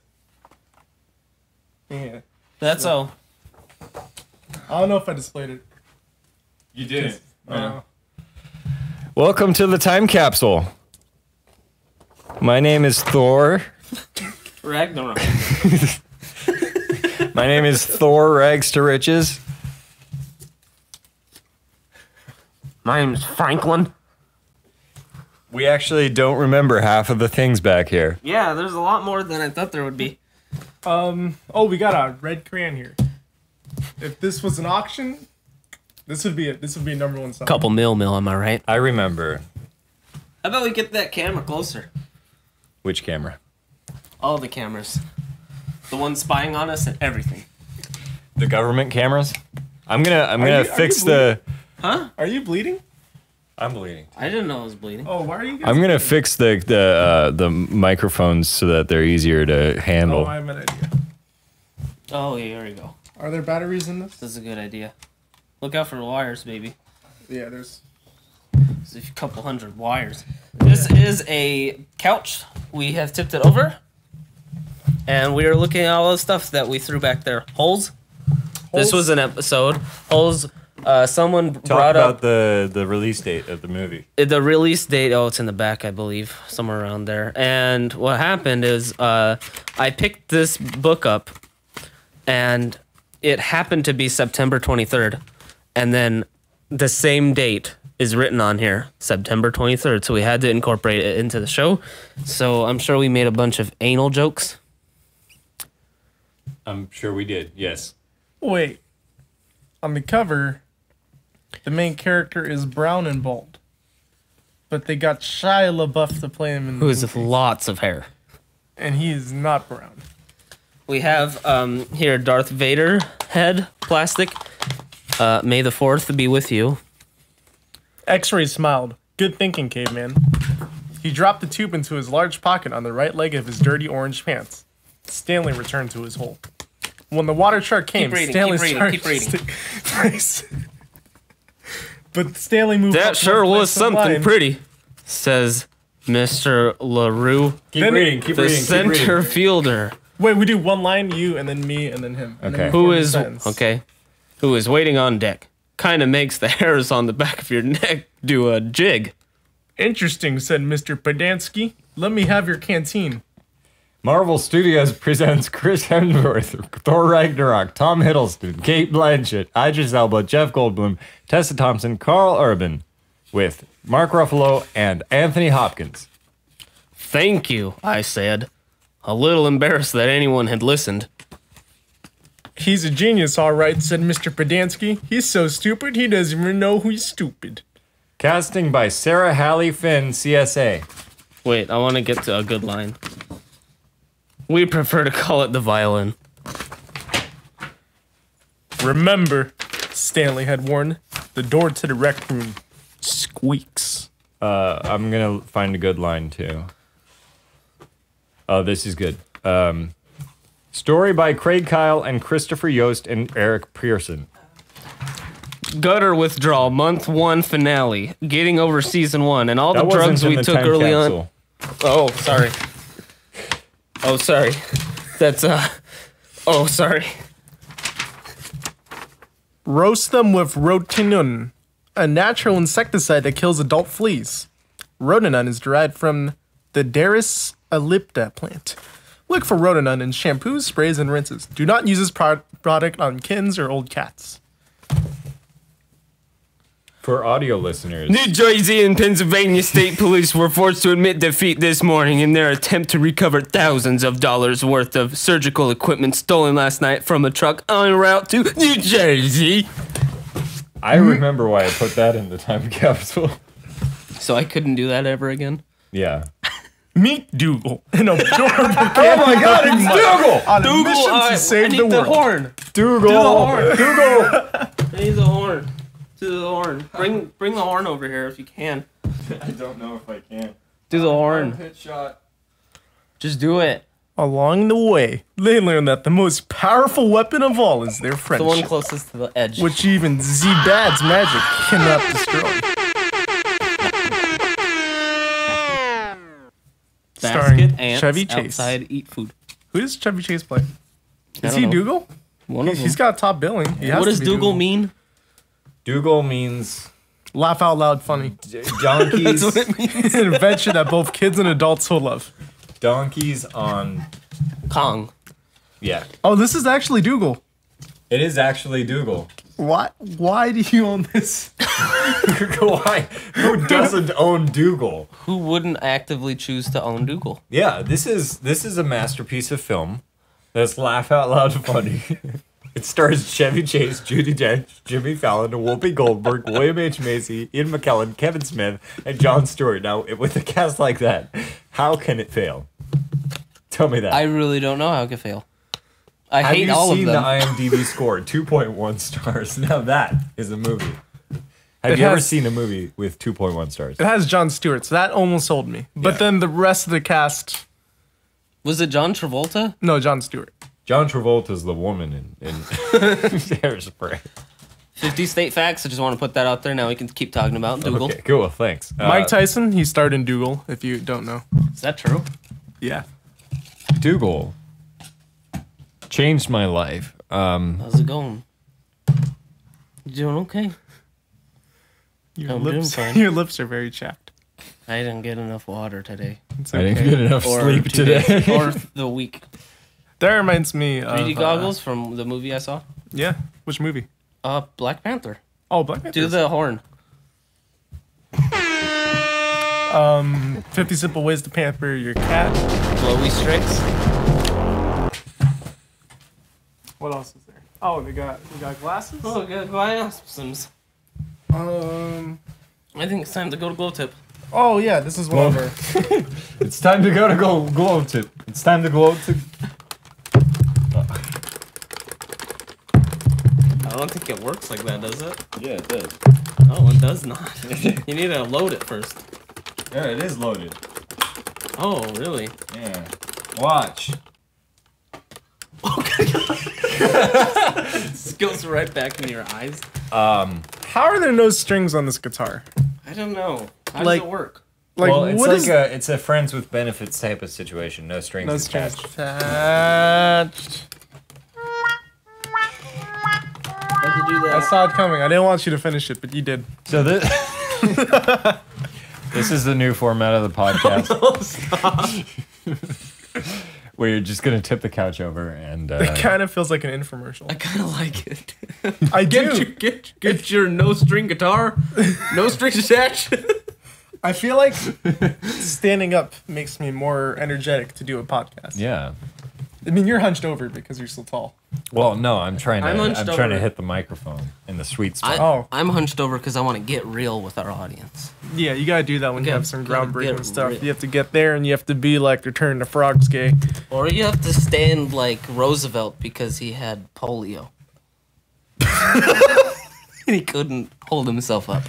Yeah. That's all. I don't know if I displayed it. You didn't. No. Welcome to the Time Capsule. My name is Thor. Ragnarok. My name is Thor Rags to Riches. My name's Franklin. We actually don't remember half of the things back here. Yeah, there's a lot more than I thought there would be. Oh, we got a red crayon here. If this was an auction, this would be a number one song. Couple mil, am I right? I remember. How about we get that camera closer? Which camera? All the cameras. The one spying on us and everything. The government cameras? I'm gonna fix the. Huh? Are you bleeding? I'm bleeding. I didn't know I was bleeding. Oh, why are you guys I'm gonna bleeding? fix the microphones so that they're easier to handle. Oh, I have an idea. Oh, yeah, here we go. Are there batteries in this? This is a good idea. Look out for the wires, baby. Yeah, there's... There's a couple hundred wires. This is a couch. We have tipped it over. And we are looking at all the stuff that we threw back there. Holes. This was an episode. Holes. Someone brought up the release date of the movie. the release date. Oh, it's in the back, I believe, somewhere around there. And what happened is I picked this book up, and it happened to be September 23rd. And then the same date is written on here, September 23rd. So we had to incorporate it into the show. So I'm sure we made a bunch of anal jokes. I'm sure we did. Yes. Wait. On the cover, the main character is brown and bald. But they got Shia LaBeouf to play him in the Who is with movie. lots of hair. And he is not brown. We have here Darth Vader head, plastic. May the 4th be with you. X-Ray smiled. Good thinking, caveman. He dropped the tube into his large pocket on the right leg of his dirty orange pants. Stanley returned to his hole. When the water shark came, Stanley started to stick- Nice. But Stanley moved That up sure one was place in something line. pretty, says Mr. LaRue, Keep reading. Keep the reading. center fielder. Wait, we do one line, you, and then me, and then him. And then Okay. we Who form a is sentence. okay? Who is waiting on deck? Kind of makes the hairs on the back of your neck do a jig. Interesting, said Mr. Podansky. Let me have your canteen. Marvel Studios presents Chris Hemsworth, Thor Ragnarok, Tom Hiddleston, Kate Blanchett, Idris Elba, Jeff Goldblum, Tessa Thompson, Carl Urban, with Mark Ruffalo and Anthony Hopkins. Thank you, I said, a little embarrassed that anyone had listened. He's a genius, all right, said Mr. Podansky. He's so stupid, he doesn't even know who's stupid. Casting by Sarah Halley Finn, CSA. Wait, I want to get to a good line. We prefer to call it the violin. Remember, Stanley had warned, the door to the rec room squeaks. I'm gonna find a good line too. Oh, this is good. Story by Craig Kyle and Christopher Yost and Eric Pearson. Gutter withdrawal, month 1 finale. Getting over season 1 and all the That drugs wasn't in we the took time early on. capsule. Oh, sorry. Oh, sorry. That's Oh, sorry. Roast them with rotenone, a natural insecticide that kills adult fleas. Rotenone is derived from the Daris alypta plant. Look for rotenone in shampoos, sprays, and rinses. Do not use this product on kittens or old cats. For audio listeners, New Jersey and Pennsylvania State Police were forced to admit defeat this morning in their attempt to recover thousands of dollars worth of surgical equipment stolen last night from a truck en route to New Jersey. I remember why I put that in the time capsule. So I couldn't do that ever again? Yeah. Meet Dougal, an adorable Oh my God, it's Dougal! on a mission to save the world. horn. Dougal! Dougal! I need the horn. Do the horn. Bring the horn over here if you can. I don't know if I can. Do the horn. Hit shot. Just do it. Along the way, they learn that the most powerful weapon of all is their The friendship, one closest to the edge. which even Z-Bad's magic cannot destroy. Starring Basket, ants, Chevy Chase. outside, eat food. Who does Chevy Chase play? I Is don't he know. Dougal? One of them. He's got top billing. He has What to does be Dougal mean? Dougal means Laugh out loud funny. donkeys. That's what it means. An invention that both kids and adults will love. Donkeys on. Kong. Yeah, Oh, this is actually Dougal. it is actually Dougal. Why do you own this? Why? Who doesn't own Dougal? Who wouldn't actively choose to own Dougal? Yeah, this is a masterpiece of film. That's laugh out loud funny. It stars Chevy Chase, Judi Dench, Jimmy Fallon, Whoopi Goldberg, William H. Macy, Ian McKellen, Kevin Smith, and Jon Stewart. Now, with a cast like that, how can it fail? Tell me that. I really don't know how it could fail. I Have hate you all of seen them. the IMDb score? 2.1 stars. Now that is a movie. Have It you ever has- seen a movie with 2.1 stars? It has Jon Stewart, so that almost sold me. But Yeah. then the rest of the cast, Was it John Travolta? no, Jon Stewart. John Travolta's the woman in Hairspray. 50 state facts. I just want to put that out there. Now we can keep talking about Dougal. Okay, cool. Thanks. Mike Tyson, he starred in Dougal, if you don't know. Is that true? Yeah. Dougal changed my life. How's it going? You doing okay? Your I'm doing lips, fine. your lips are very chapped. I didn't get enough water today. It's I didn't okay. get enough Or sleep 2 days. today. Or the week. That reminds me of... 3D goggles from the movie I saw. Yeah. Which movie? Black Panther. Oh, Black Panther. Do the horn. 50 Simple Ways to Pamper Your Cat. Blowy Strix. What else is there? Oh, we got glasses? Oh, good glasses. I think it's time to go to Glow Tip. Oh, yeah, this is one of our... It's time to go to glow tip. It's time to glow tip. I don't think it works like that, does it? Yeah, it does. Oh, it does not. You need to load it first. Yeah, it is loaded. Oh, really? Yeah. Watch. This goes right back in your eyes. How are there no strings on this guitar? I don't know. How Like- does it work? Like, Well, it's what like is... it's a friends with benefits type of situation. No strings No strings attached. attached. How'd you do I that? saw it coming. I didn't want you to finish it, but you did. So this this is the new format of the podcast. Where you're just gonna tip the couch over and It kind of feels like an infomercial. I kind of like it. I do. Get your no string guitar, no strings attached. I feel like standing up makes me more energetic to do a podcast. yeah. I mean, you're hunched over because you're so tall. Well, no, I'm trying I'm to hunched trying to over. hit the microphone in the sweet spot. Oh. I'm hunched over because I want to get real with our audience. Yeah, you gotta do that when you Gotta- have some gotta groundbreaking get stuff. real. You have to get there and you have to be like return the frogs gay. Or you have to stand like Roosevelt because he had polio. And he couldn't hold himself up.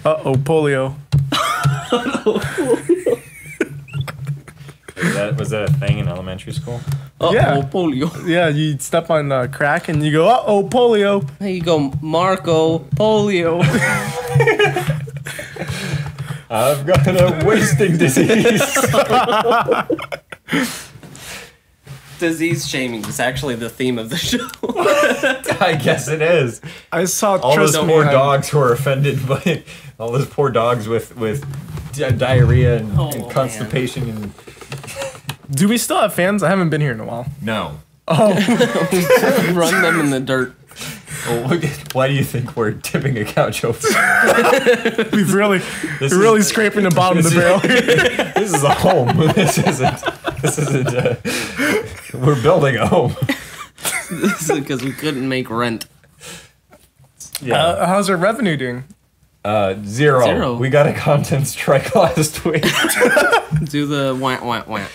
Uh-oh, polio. Was that a thing in elementary school? Yeah. polio. Yeah, you step on a crack and you go, uh-oh, polio. There you go, Marco Polio. I've got a wasting disease. Disease shaming is actually the theme of the show. I guess it is. I saw All those Trust Me, poor I'm- dogs who are offended by all those poor dogs with diarrhea and, Oh, and man. constipation and Do we still have fans? I haven't been here in a while. no. Oh, Run them in the dirt. Well, why do you think we're tipping a couch over? we've really, This we're really is- scraping the bottom of the barrel. This is a home. This isn't. We're building a home. This is because we couldn't make rent. Yeah. How's our revenue doing? Zero. Zero. We got a content strike last week. Do the wah wah wah.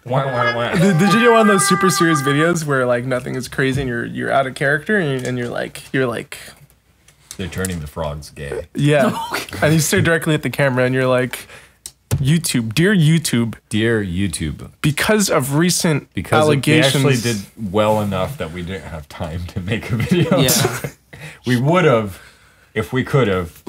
Wah, wah, wah. Did you do one of those super serious videos where like nothing is crazy and you're out of character and you're like They're turning the frogs gay. yeah, and you stare directly at the camera and you're like Dear YouTube, because of recent allegations. We actually did well enough that we didn't have time to make a video. Yeah. We would have, if we could have.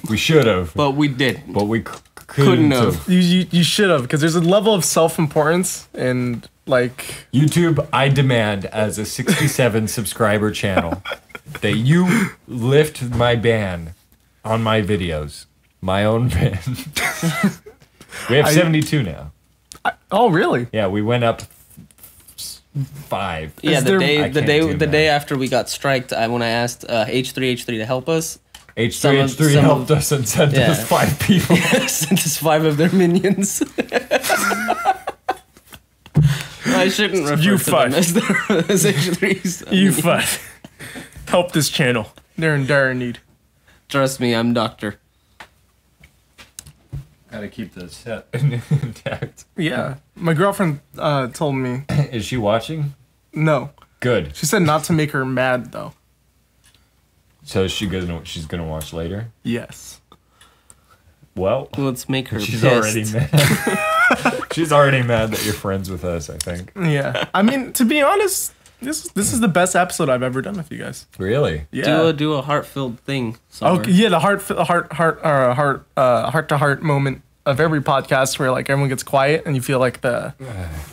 We should have. But we did. But we couldn't have. You should have, because there's a level of self-importance and like YouTube, I demand as a 67 subscriber channel that you lift my ban on my videos. My own ban. We have 72 now. Oh, really? Yeah, we went up 5. Yeah, the the day after we got striked, when I asked H3 to help us, H3 helped us and sent us 5 people. Sent us 5 of their minions. I shouldn't refer to them as H3s. You 5. Help this channel. They're in dire need. Trust me, I'm doctor. Gotta keep the set intact. Yeah. My girlfriend told me. Is she watching? No. Good. She said not to make her mad, though. So she's gonna watch later? Yes. Well, let's make her She's pissed. already mad. She's already mad that you're friends with us, I think. Yeah. I mean, to be honest, this is the best episode I've ever done with you guys. Really? Yeah. Do a heart-filled thing somewhere. Okay, yeah, the heart-to-heart moment of every podcast where like everyone gets quiet and you feel like the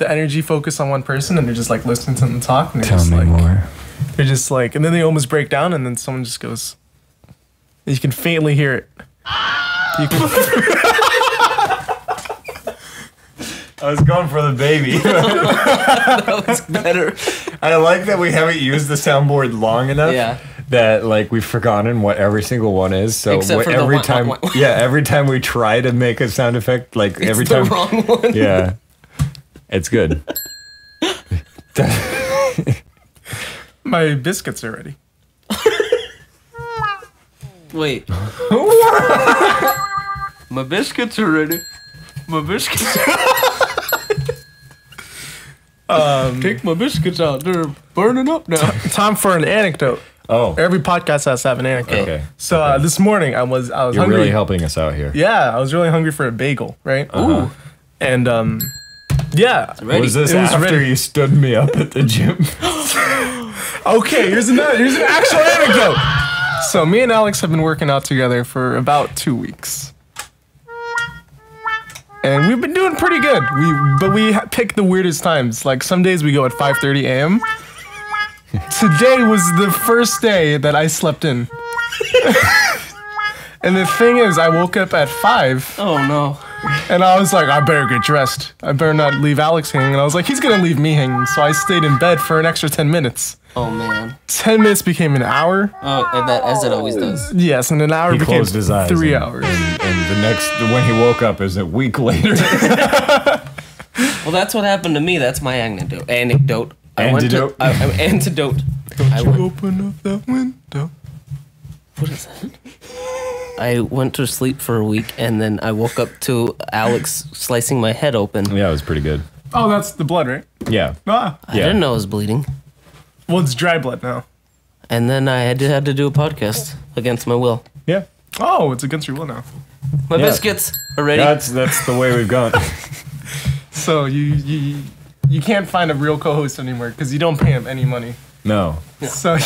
energy focus on one person and they're just like listening to them talk. And they're just like, more. They're just like, and then they almost break down and then someone just goes, you can faintly hear it. You can I was going for the baby. That was better. I like that we haven't used the soundboard long enough. Yeah. That like we've forgotten what every single one is. So Except for the every wah, time, wah, wah. yeah, every time we try to make a sound effect, like It's every the time, wrong one. yeah, it's good. My biscuits are ready. Wait. My biscuits are ready. My biscuits. Take my biscuits out. They're burning up now. Time for an anecdote. Oh, Every podcast has to have an anecdote. okay. So this morning I was You're hungry. really helping us out here. Yeah, I was really hungry for a bagel, right? Uh-huh. And yeah. Was this It was after ready. you stood me up at the gym? Okay, here's an actual anecdote. So me and Alex have been working out together for about 2 weeks. And we've been doing pretty good. But we pick the weirdest times. Like some days we go at 5:30 a.m. Today was the first day that I slept in. And the thing is, I woke up at 5. Oh no. And I was like, I better get dressed. I better not leave Alex hanging. And I was like, he's gonna leave me hanging. So I stayed in bed for an extra 10 minutes. Oh man. 10 minutes became an hour. Oh, and that as it always does. Yes, and an hour He became closed his eyes. 3 and- hours. And the next, when he woke up, is a week later. Well, that's what happened to me. That's my anecdote. Antidote. Antidote? Antidote. I You went, open up that window. what is that? I went to sleep for a week and then I woke up to Alex slicing my head open. Yeah, it was pretty good. Oh, that's the blood, right? Yeah. Ah. I didn't know I was bleeding. Well, it's dry blood now. And then I had to do a podcast against my will. Yeah. Oh, it's against your will now. My Yeah. biscuits are ready. That's the way we've gone. So you can't find a real co-host anymore because you don't pay him any money. No. So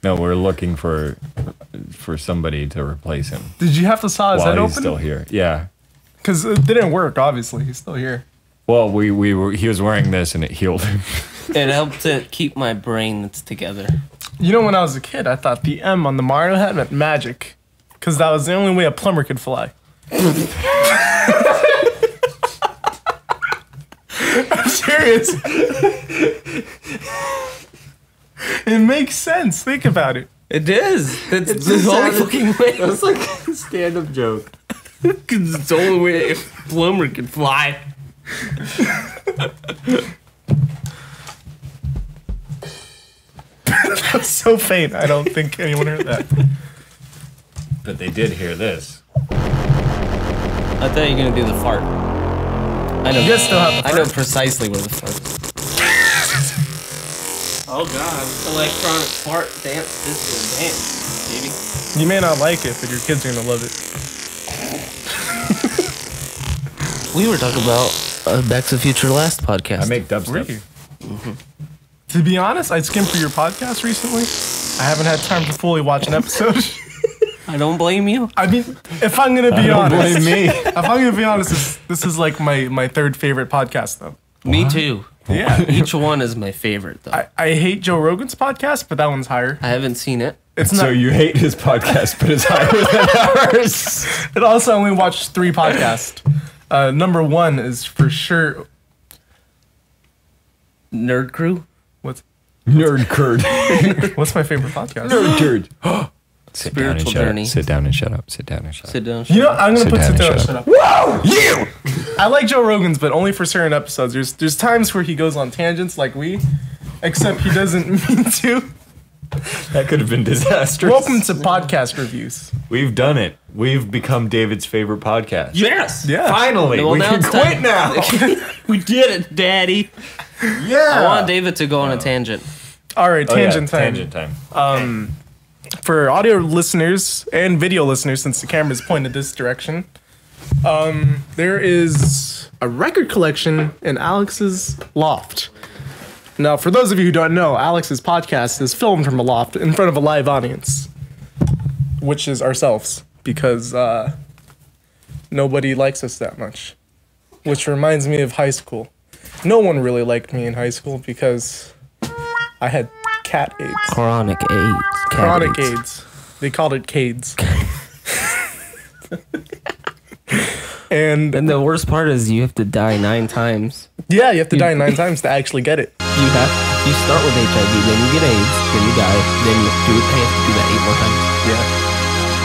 No, we're looking for somebody to replace him did you have to saw his head while he's open? still here. Yeah. Because it didn't work. Obviously, he's still here. Well, he was wearing this and it healed him. It helped to keep my brain together. You know, when I was a kid, I thought the M on the Mario hat meant magic, because that was the only way a plumber could fly. I'm serious. It makes sense. Think about it. It is. That's the only fucking way. That's like a stand-up joke. Because it's the only way a plumber can fly. That's so faint. I don't think anyone heard that. But they did hear this. I thought you were gonna do the fart. I know. You guys still have the I know fart? precisely where the fart is. Oh god! Electronic fart dance. This is a dance, baby. You may not like it, but your kids are gonna love it. We were talking about Back to the Future last podcast. I make dubstep. Really? To be honest, I skimmed through your podcast recently. I haven't had time to fully watch an episode. I don't blame you. I mean, if I'm gonna be honest, Blame me. if I'm gonna be honest, this is like my third favorite podcast though. Me too. Yeah. Each one is my favorite, though. I hate Joe Rogan's podcast, but that one's higher. I haven't seen it. It's So not. you hate his podcast, but it's higher than ours. It also only watched 3 podcasts. Number 1 is for sure. Nerd Crew? What's Nerd curd. what's my favorite podcast? Nerd curd. Sit down and Spiritual shut journey. up. Sit down and shut up. Sit down and shut up. Sit down. You know, I'm gonna Sit put down sit and down. shut Shut up. up. Whoa! You! I like Joe Rogan's, but only for certain episodes. There's times where he goes on tangents like we, except he doesn't mean to. That could have been disastrous. Welcome to podcast reviews. We've done it. We've become David's favorite podcast. Yes! Yeah. Finally, Well, we now can it's quit time. now. We did it, Daddy. Yeah. I want David to go on a tangent. All right, Oh, yeah, tangent time. Tangent time. For audio listeners and video listeners, since the camera's pointed this direction, there is a record collection in Alex's loft. Now, for those of you who don't know, Alex's podcast is filmed from a loft in front of a live audience, which is ourselves, because nobody likes us that much. Which reminds me of high school. No one really liked me in high school because I had cat AIDS. Chronic AIDS. Chronic AIDS. They called it CAIDS. And And the worst part is you have to die 9 times. yeah, you have to die 9 times to actually get it. You start with HIV, then you get AIDS, then you die, then you have to do that 8 more times. Yeah.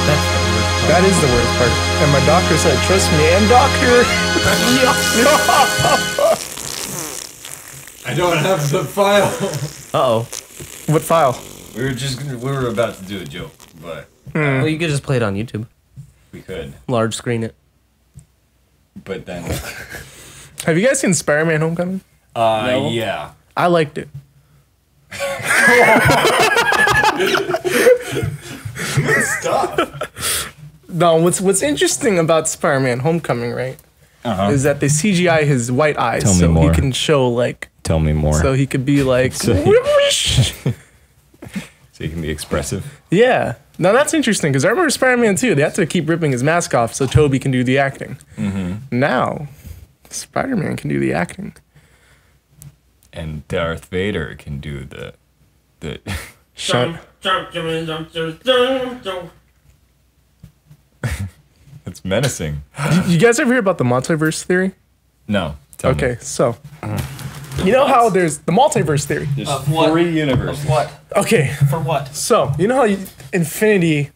That's the worst part. That is the worst part. And my doctor said, trust me, and doctor. I don't have the file. Uh-oh. What file? We were about to do a joke, but Well, you could just play it on YouTube. we could. Large screen it. But then, Have you guys seen Spider-Man Homecoming? No. yeah. I liked it. Stop. No, what's interesting about Spider-Man Homecoming, right, Uh-huh. is that they CGI his white eyes Tell me so more. he can show like, Tell me more. so he could be like, So he- So you can be expressive. yeah. Now that's interesting because I remember Spider-Man 2. They had to keep ripping his mask off so Toby can do the acting. Now, Spider-Man can do the acting. And Darth Vader can do the Shut. That's menacing. You guys ever hear about the multiverse theory? No. Tell me. Okay, so you know how there's the multiverse theory. There's Of what? 3 universes. What? Okay, For what? so you know how infinity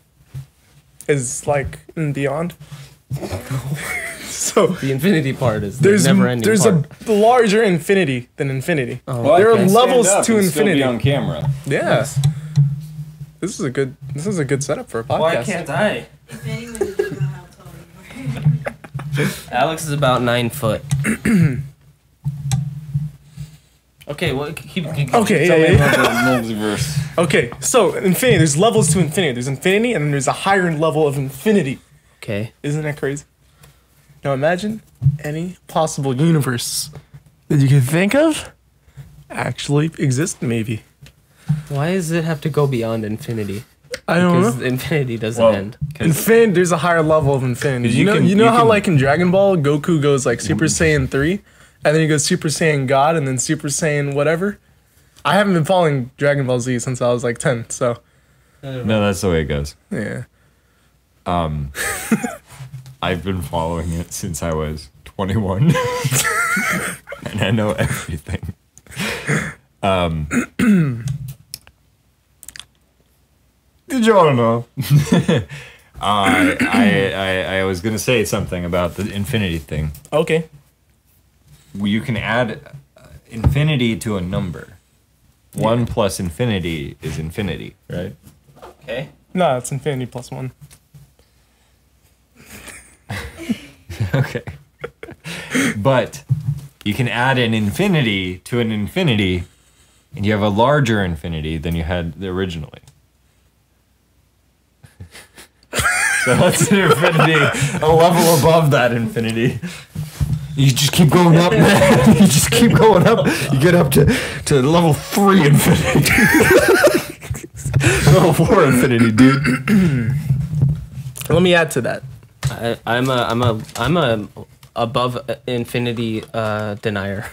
is like in beyond. So The infinity part is the there's never-ending there's part. a larger infinity than infinity. Oh, There are okay. levels Stand up to and still be infinity. on camera. Yeah. This is a good setup for a podcast. Why can't I? If anyone didn't know how tall you were. Alex is about 9 foot. Okay, well, keep Okay, tell yeah, me yeah. about The multiverse. Okay, so infinity. There's levels to infinity. There's infinity, and then there's a higher level of infinity. Okay. Isn't that crazy? Now imagine any possible universe that you could think of actually exist, maybe. Why does it have to go beyond infinity? I don't Because know. infinity doesn't Well, end. Infinity, there's a higher level of infinity. 'Cause You know, you how can- like in Dragon Ball, Goku goes like Super Saiyan 3, and then he goes Super Saiyan God, and then Super Saiyan whatever. I haven't been following Dragon Ball Z since I was like 10, so No, that's the way it goes. yeah. I've been following it since I was 21. And I know everything. Did you want to know? I was going to say something about the infinity thing. Okay. You can add infinity to a number. 1 plus infinity is infinity, right? Okay. No, it's infinity plus 1. Okay. But you can add an infinity to an infinity, and you have a larger infinity than you had originally. So that's an infinity, a level above that infinity. You just keep going up, man. You just keep going up. You get up to level 3 infinity. Level 4 infinity, dude. Let me add to that. I'm a above infinity denier.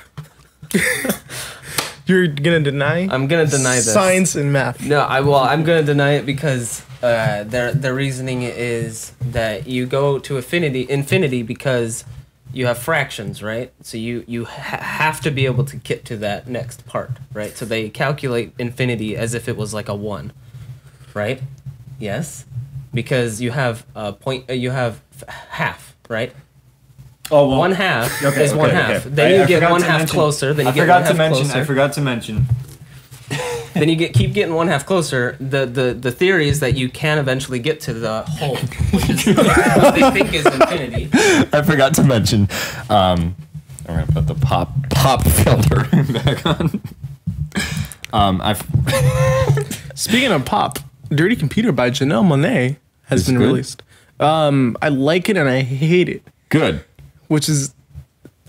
You're gonna deny? I'm gonna deny this. Science and math. No, I'm gonna deny it because their reasoning is that you go to infinity because you have fractions, right? So you have to be able to get to that next part, right? So they calculate infinity as if it was like a 1, right? Yes, because you have you have half, right? Oh, well, 1/2 is 1/2. Okay. Then you get 1/2 closer. Then you get 1/2 closer. I forgot to mention. Then you keep getting 1/2 closer. The theory is that you can eventually get to the whole, which is what they think is infinity. I forgot to mention. I'm gonna put the pop filter back on. Speaking of pop, Dirty Computer by Janelle Monáe has It's been good? released. I like it and I hate it, Good. which is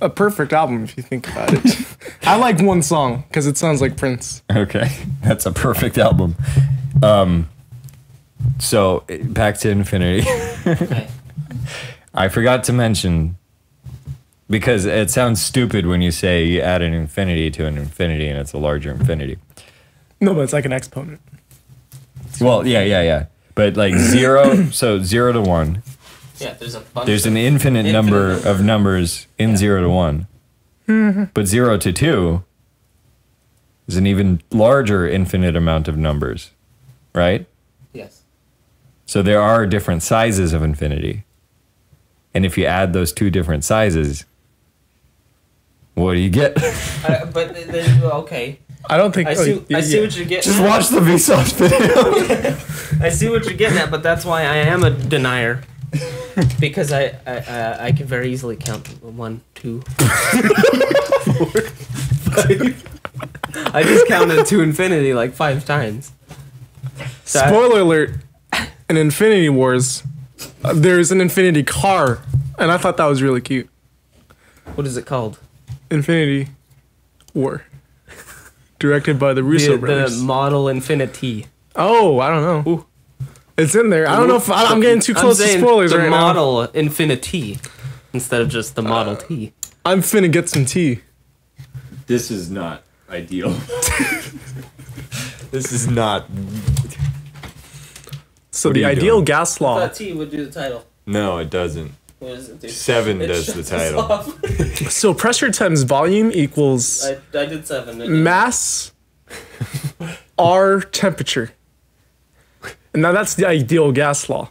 a perfect album if you think about it. I like one song because it sounds like Prince. Okay, that's a perfect album. So back to infinity. Okay. I forgot to mention, because it sounds stupid when you say you add an infinity to an infinity and it's a larger infinity. No, but it's like an exponent. Well, yeah. But like 0, so 0 to 1. Yeah, there's a bunch. There's an infinite number of numbers in 0 to 1. But 0 to 2 is an even larger infinite amount of numbers, right? Yes. So there are different sizes of infinity. And if you add those two different sizes, what do you get? But then, okay. I don't think. I see what you're getting. Just at. watch the Vsauce video. I see what you're getting at, but that's why I am a denier. Because I can very easily count 1, 2, 4, 5. I just counted to infinity like 5 times. So Spoiler alert! In Infinity Wars, there's an Infinity car, and I thought that was really cute. what is it called? Infinity War, directed by the Russo The brothers. Model Infinity. Oh, I don't know. Ooh. It's in there. I don't know if I'm getting too close to saying spoilers the right Model Infinity instead of just the Model T. now. I'm finna get some tea. This is not ideal. This is not. So What are the you ideal doing? gas law. T would do the title. No, it doesn't. What does it do? 7 It does the shuts us title. off. So pressure times volume equals I did 7. didn't I? mass R temperature. And now that's the ideal gas law.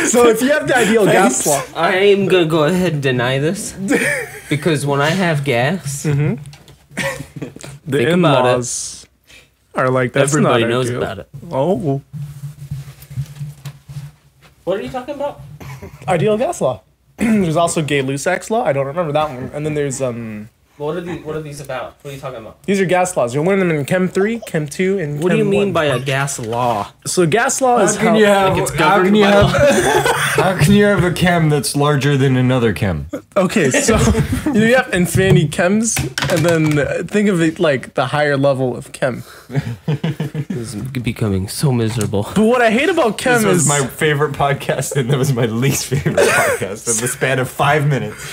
So if you have the ideal gas law, I am gonna go ahead and deny this because when I have gas, the Think about in-laws are like, that's everybody not knows ideal. about it. Oh, What are you talking about? ideal gas law. There's also Gay-Lussac's law. I don't remember that one. And then there's What are these about? What are you talking about? these are gas laws. You'll learn them in Chem 3, Chem 2, and What do you Chem mean 1. by a gas law? So gas law is how it's governed by law? How can you have a chem that's larger than another chem? Okay, so you have infinity chems, and then think of it like the higher level of chem. This is becoming so miserable. But what I hate about chem This was is my favorite podcast, and that was my least favorite podcast in the span of 5 minutes.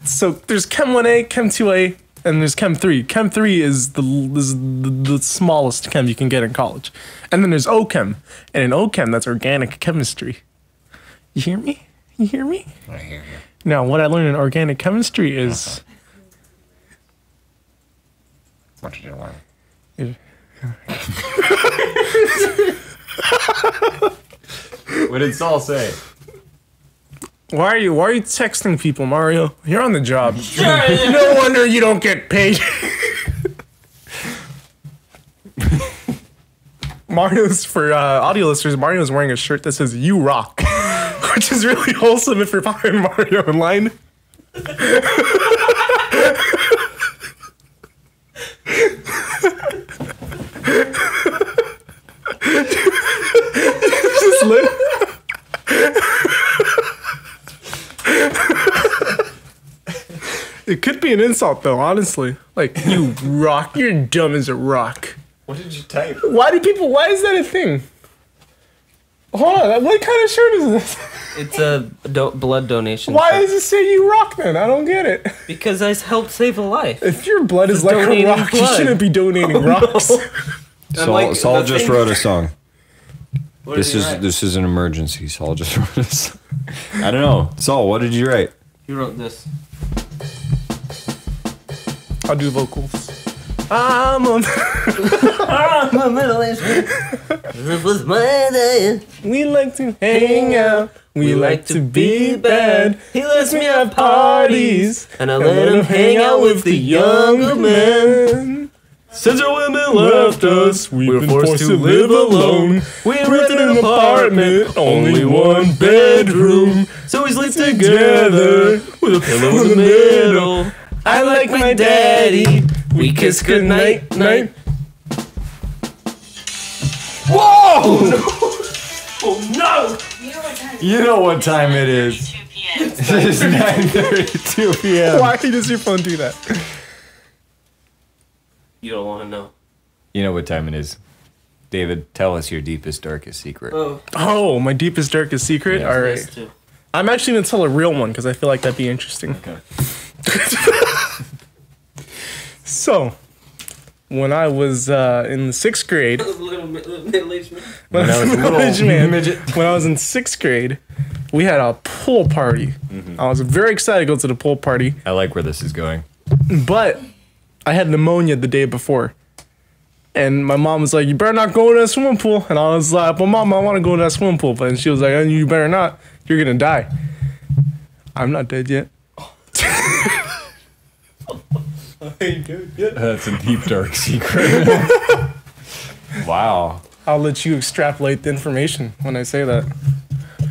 so there's Chem 1A, Chem 2A, and there's Chem 3. Chem 3 is the smallest chem you can get in college. And then there's OChem. And in OChem, that's organic chemistry. You hear me? You hear me? I hear you. Now, what I learned in organic chemistry is... What did you learn? What did Saul say? Why are you texting people, Mario? You're on the job. No wonder you don't get paid. Mario's, for audio listeners, Mario's wearing a shirt that says "You Rock," which is really wholesome if you're following Mario online. Just It could be an insult though, honestly. Like, you rock, you're dumb as a rock. What did you type? Why is that a thing? Hold on, what kind of shirt is this? It's a blood donation. Why shirt. does it say you rock then? I don't get it. Because I helped save a life. If your blood is like a donating rock, you blood. shouldn't be donating rocks. Saul the just thing- wrote a song. What did he write? This is an emergency. Saul just wrote a song. I don't know. Saul, what did you write? You wrote this. I'll do vocals. I'm a middle-aged man. This was my day. We like to hang out. We like to be bad. He lets me have have parties, and I let him hang out with the younger men. Since our women Left us, we've been forced to live alone. We Rented an apartment, only one bedroom. so we sleep Together with a pillow in the middle. I like my daddy. We kiss goodnight, night. Whoa! You know what time it is. 2 p.m. It's 9:32 p.m. Why does your phone do that? You don't want to know. You know what time it is. David, tell us your deepest, darkest secret. Oh, my deepest, darkest secret? Yeah. All right. I'm actually going to tell a real one because I feel like that'd be interesting. Okay. So, when I was in the 6th grade, Little middle-aged man. when I was a little midget. when I was in 6th grade, we had a pool party. I was very excited to go to the pool party, I like where this is going. but I had pneumonia the day before. And my mom was like, you better not go in that swimming pool. And I was like, well, Mom, I want to go in that swimming pool. And she was like, you better not. You're going to die. I'm not dead yet. That's a deep, dark secret. Wow. I'll let you extrapolate the information when I say that.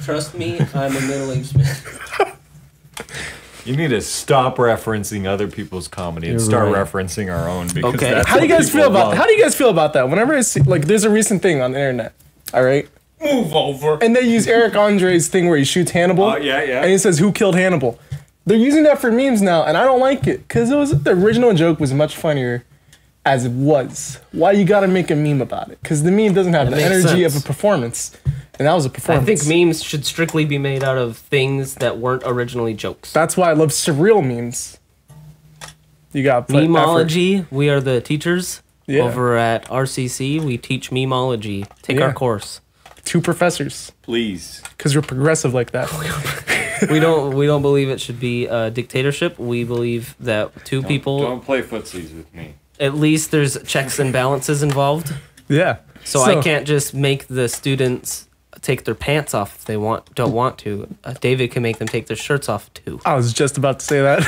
Trust me, I'm a middle-aged man. You need to stop referencing other people's comedy and start right. referencing our own. Because Okay. that's How do you what guys people feel about love. How do you guys feel about that? Whenever I see, like, there's a recent thing on the internet, all right, Move over. and they use Eric Andre's thing where he shoots Hannibal. Oh, yeah, yeah. And he says, "Who killed Hannibal?" They're using that for memes now, and I don't like it because the original joke was much funnier as it was. Why you gotta make a meme about it? Because the meme doesn't have the makes energy sense. of a performance, and that was a I performance. think memes should strictly be made out of things that weren't originally jokes. That's why I love surreal memes. You got put effort. Memology, we are the teachers Yeah. over at RCC. We teach memology. Take Yeah. our course. 2 professors, Please. because we're progressive like that. We don't believe it should be a dictatorship. We believe that two people, Don't play footsies with me. at least there's checks and balances involved. Yeah. So I can't just make the students take their pants off if they don't want to. David can make them take their shirts off too. I was just about to say that.